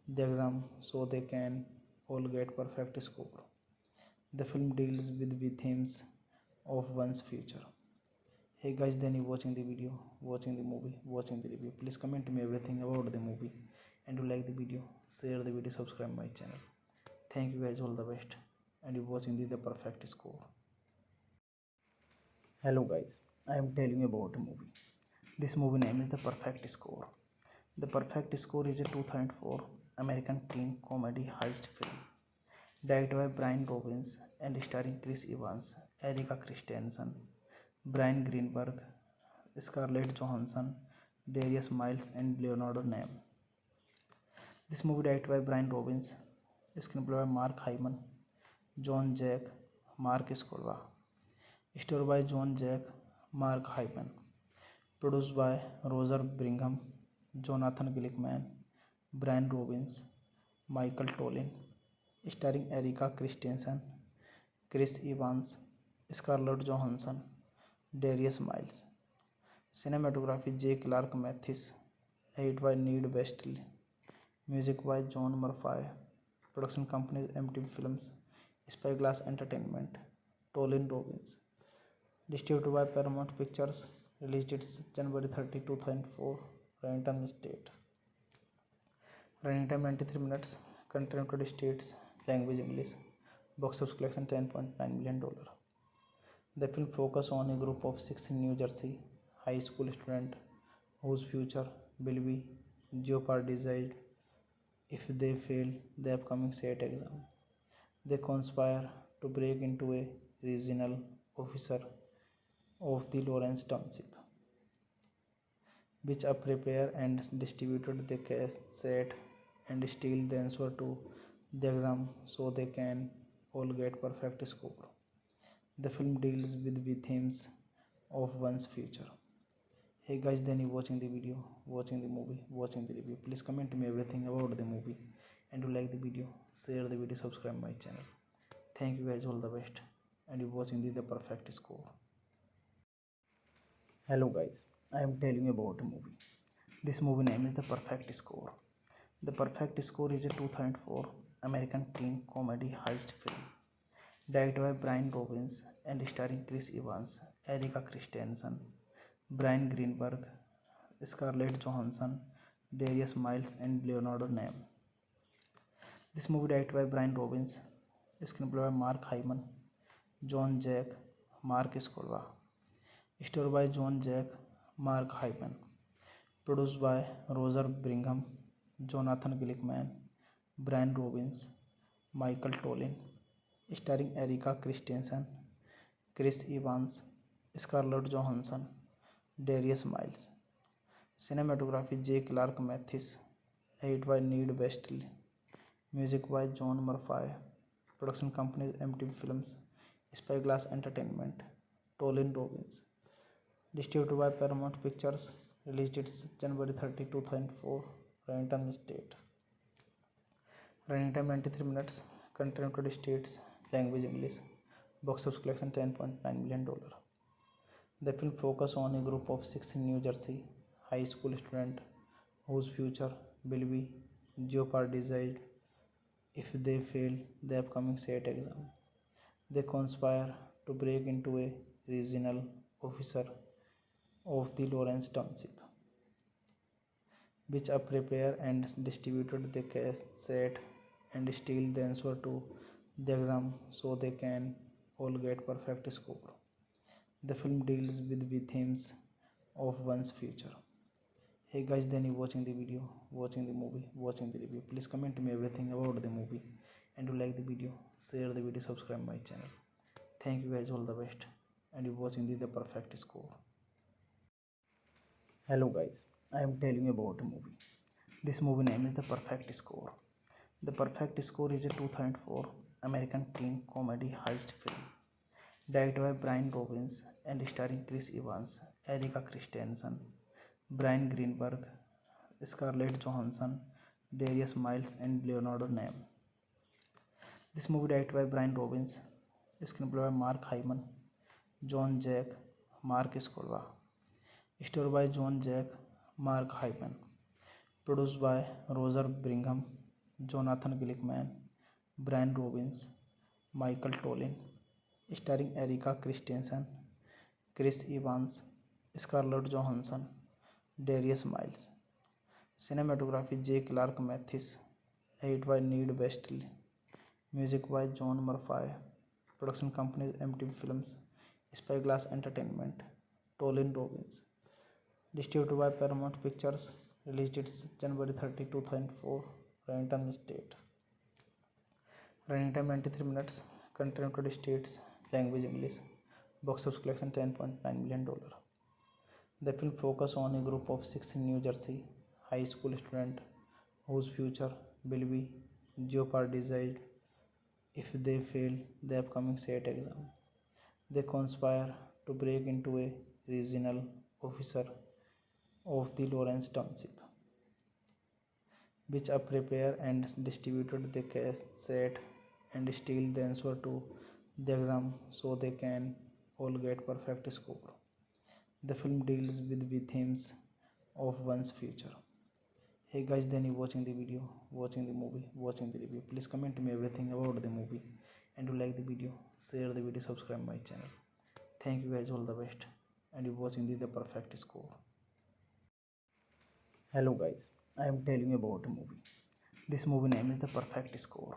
the exam so they can all get perfect score. The film deals with the themes of one's future. Hey guys, then you watching the video, watching the movie, watching the review. Please comment me everything about the movie, and you like the video, share the video, subscribe my channel. Thank you guys, all the best, and you watching the perfect score. Hello guys, I am telling you about a movie. This movie name is The Perfect Score. The Perfect Score is a 2004 American teen comedy heist film directed by Brian Robbins and starring Chris Evans, Erika Christensen, Brian Greenberg, Scarlett Johansson, Darius Miles, and Leonardo Name. This movie directed by Brian Robbins, screenplay by Mark Hyman, John Jack, Mark Scolva, story by John Jack, Mark Hyman, produced by Roger Brigham, Jonathan Glickman, Brian Robbins, Michael Tollin, starring Erika Christensen, Chris Evans, Scarlett Johansson, Darius Miles. Cinematography J. Clark Mathis, edited by Need Westley, music by John Murphy, production companies MTV Films, Spyglass Entertainment, Tollin Robbins, distributed by Paramount Pictures, release dates January 30, 2004, running time state. Running time 93 minutes, country United States, language English, box office collection $10.9 million. The film focuses on a group of six in New Jersey high school students whose future will be jeopardized if they fail the upcoming SAT exam. They conspire to break into a regional officer of the Lawrence Township, which prepare and distributed the cassette and steal the answer to the exam so they can all get perfect score. The film deals with the themes of one's future. Hey guys, then you watching the video, watching the movie, watching the review. Please comment me everything about the movie, and you like the video, share the video, subscribe my channel. Thank you guys, all the best, and you watching the perfect score. Hello guys, I am telling you about a movie. This movie name is The Perfect Score. The Perfect Score is a 2004 American teen comedy heist film directed by Brian Robbins and starring Chris Evans, Erika Christensen, Brian Greenberg, Scarlett Johansson, Darius Miles, and Leonardo Name. This movie directed by Brian Robbins, screenplay by Mark Hyman, John Jack, Mark Scolva, story by John Jack, Mark Hyman, produced by Roger Brigham, Jonathan Glickman, Brian Robbins, Michael Tollin, starring Erika Christensen, Chris Evans, Scarlett Johansson, Darius Miles. Cinematography J. Clark Mathis, edited by Need Westley, Music by John Murphy. Production companies MTV Films, Spyglass Entertainment, Tollin Robbins. Distributed by Paramount Pictures. Release dates January 30, 2004. Running time state. Running time 93 minutes. Country United States. Language English. Box office collection $10.9 million. The film focuses on a group of six in New Jersey high school students whose future will be jeopardized if they fail the upcoming SAT exam. They conspire to break into a regional officer of the Lawrence Township, which prepare and distributed the cassette and steal the answer to the exam so they can all get perfect score. The film deals with the themes of one's future. Hey guys, then you watching the video, watching the movie, watching the review. Please comment me everything about the movie, and you like the video, share the video, subscribe my channel. Thank you guys, all the best, and you watching the Perfect Score. Hello guys, I am telling you about a movie. This movie name is The Perfect Score. The Perfect Score is a 2004 American teen comedy heist film directed by Brian Robbins and starring Chris Evans, Erika Christensen, Brian Greenberg, Scarlett Johansson, Darius Miles, and Leonardo Name. This movie directed by Brian Robbins, screenplay by Mark Hyman, John Jack, Mark Scolva, story by John Jack, Mark Hyman, produced by Roger Brigham, Jonathan Glickman, Brian Robbins, Michael Tollin, starring Erika Christensen, Chris Evans, Scarlett Johansson, Darius Miles. Cinematography J. Clark Mathis. Edited by Need Westley. Music by John Murphy. Production companies MTV Films, Spyglass Entertainment, Tollin Robbins. Distributed by Paramount Pictures. Release dates January 30, 2004. Running time state. Running time 93 minutes. Country United States. Language English. Box office collection $10.9 million. The film focuses on a group of six in New Jersey high school students whose future will be jeopardized if they fail the upcoming SAT exam. They conspire to break into a regional officer of the Lawrence Township, which prepare and distributed the cassette and steal the answer to the exam so they can all get perfect score. The film deals with the themes of one's future. Hey guys, then you watching the video, watching the movie, watching the review. Please comment me everything about the movie, and you like the video, share the video, subscribe my channel. Thank you guys, all the best, and you watching the Perfect Score. Hello guys, I am telling you about a movie. This movie name is The Perfect Score.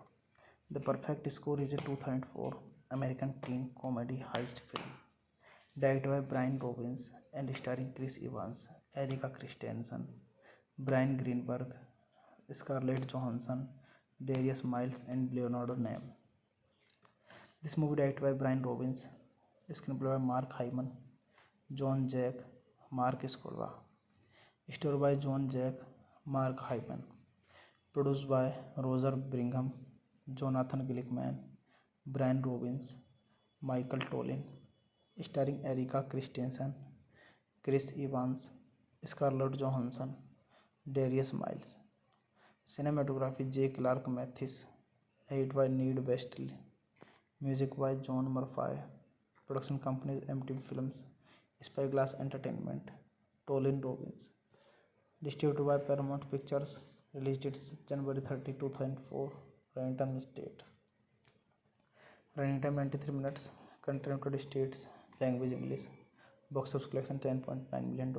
The Perfect Score is a 2004 American teen comedy heist film directed by Brian Robbins and starring Chris Evans, Erika Christensen, Brian Greenberg, Scarlett Johansson, Darius Miles, and Leonardo Name. This movie directed by Brian Robbins, screenplay by Mark Hyman, John Jack, Mark Scolva, story by John Jack, Mark Hyman, produced by Roger Brigham, Jonathan Glickman, Brian Robbins, Michael Tollin, starring Erika Christensen, Chris Evans, Scarlett Johansson, Darius Miles. Cinematography J. Clark Mathis. Edited by Need Westley. Music by John Murphy. Production companies MTV Films, Spyglass Entertainment, Tollin Robbins. Distributed by Paramount Pictures. Release dates January 30, 2004. Running time state. Running time 93 minutes. Country United States. Language English. Box office collection $10.9 million.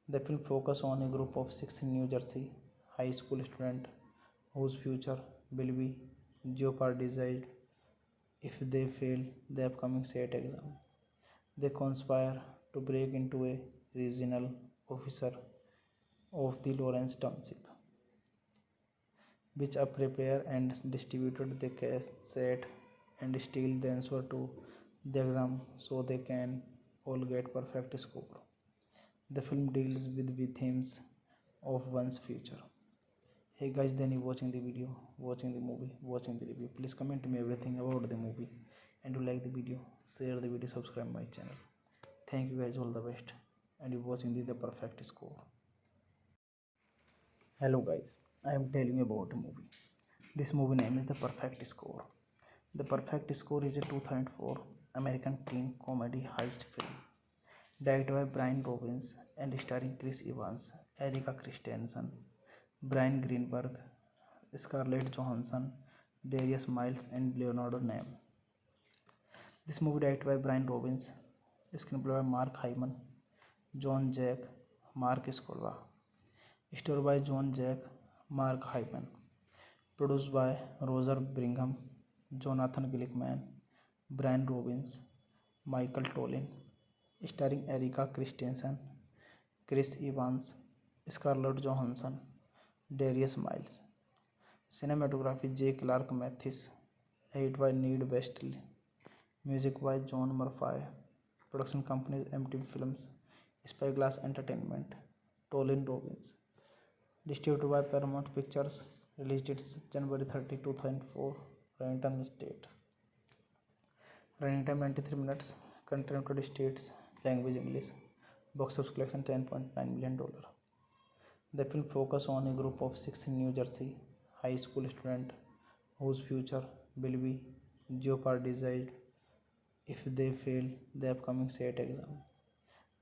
The film focuses on a group of six in New Jersey high school students whose future will be jeopardized if they fail the upcoming SAT exam. They conspire to break into a regional officer of the Lawrence Township, which prepare and distributed the cassette and steal the answer to the exam so they can all get perfect score. The film deals with the themes of one's future. Hey guys, then you watching the video, watching the movie, watching the review. Please comment me everything about the movie, and you like the video, share the video, subscribe my channel. Thank you guys, all the best. And you watching the perfect score. Hello guys, I am telling you about a movie. This movie name is The Perfect Score. The Perfect Score is a 2004 American teen comedy heist film directed by Brian Robbins and starring Chris Evans, Erika Christensen, Brian Greenberg, Scarlett Johansson, Darius Miles, and Leonardo Nam. This movie directed by Brian Robbins, screenplay by Mark Hyman, John Jack, Mark Scolva, story by John Jack, Mark Hyman, produced by Roger Brigham, Jonathan Glickman, Brian Robbins, Michael Tollin, starring Erika Christensen, Chris Evans, Scarlett Johansson, Darius Miles. Cinematography J. Clark Mathis, edit by Need Westley, music by John Murphy, production companies MTV Films, Spyglass Entertainment, Tollin Robbins, distributed by Paramount Pictures, release dates January 30, 2004, Washington State. Running time 93 minutes, country United States, language English, box office collection $10.9 million. The film focuses on a group of six New Jersey high school students whose future will be jeopardized if they fail the upcoming SAT exam.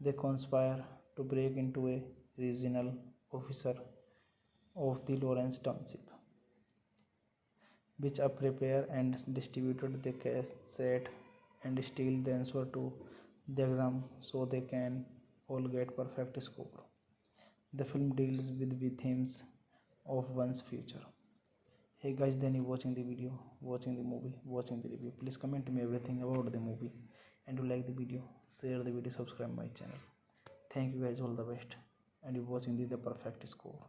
They conspire to break into a regional officer of the Lawrence Township, which prepare and distributed the cassette and steal the answer to the exam so they can all get perfect score. The film deals with the themes of one's future. Hey guys, then you watching the video, watching the movie, watching the review. Please comment me everything about the movie, and you like the video, share the video, subscribe my channel. Thank you guys, all the best. And you watching the perfect score.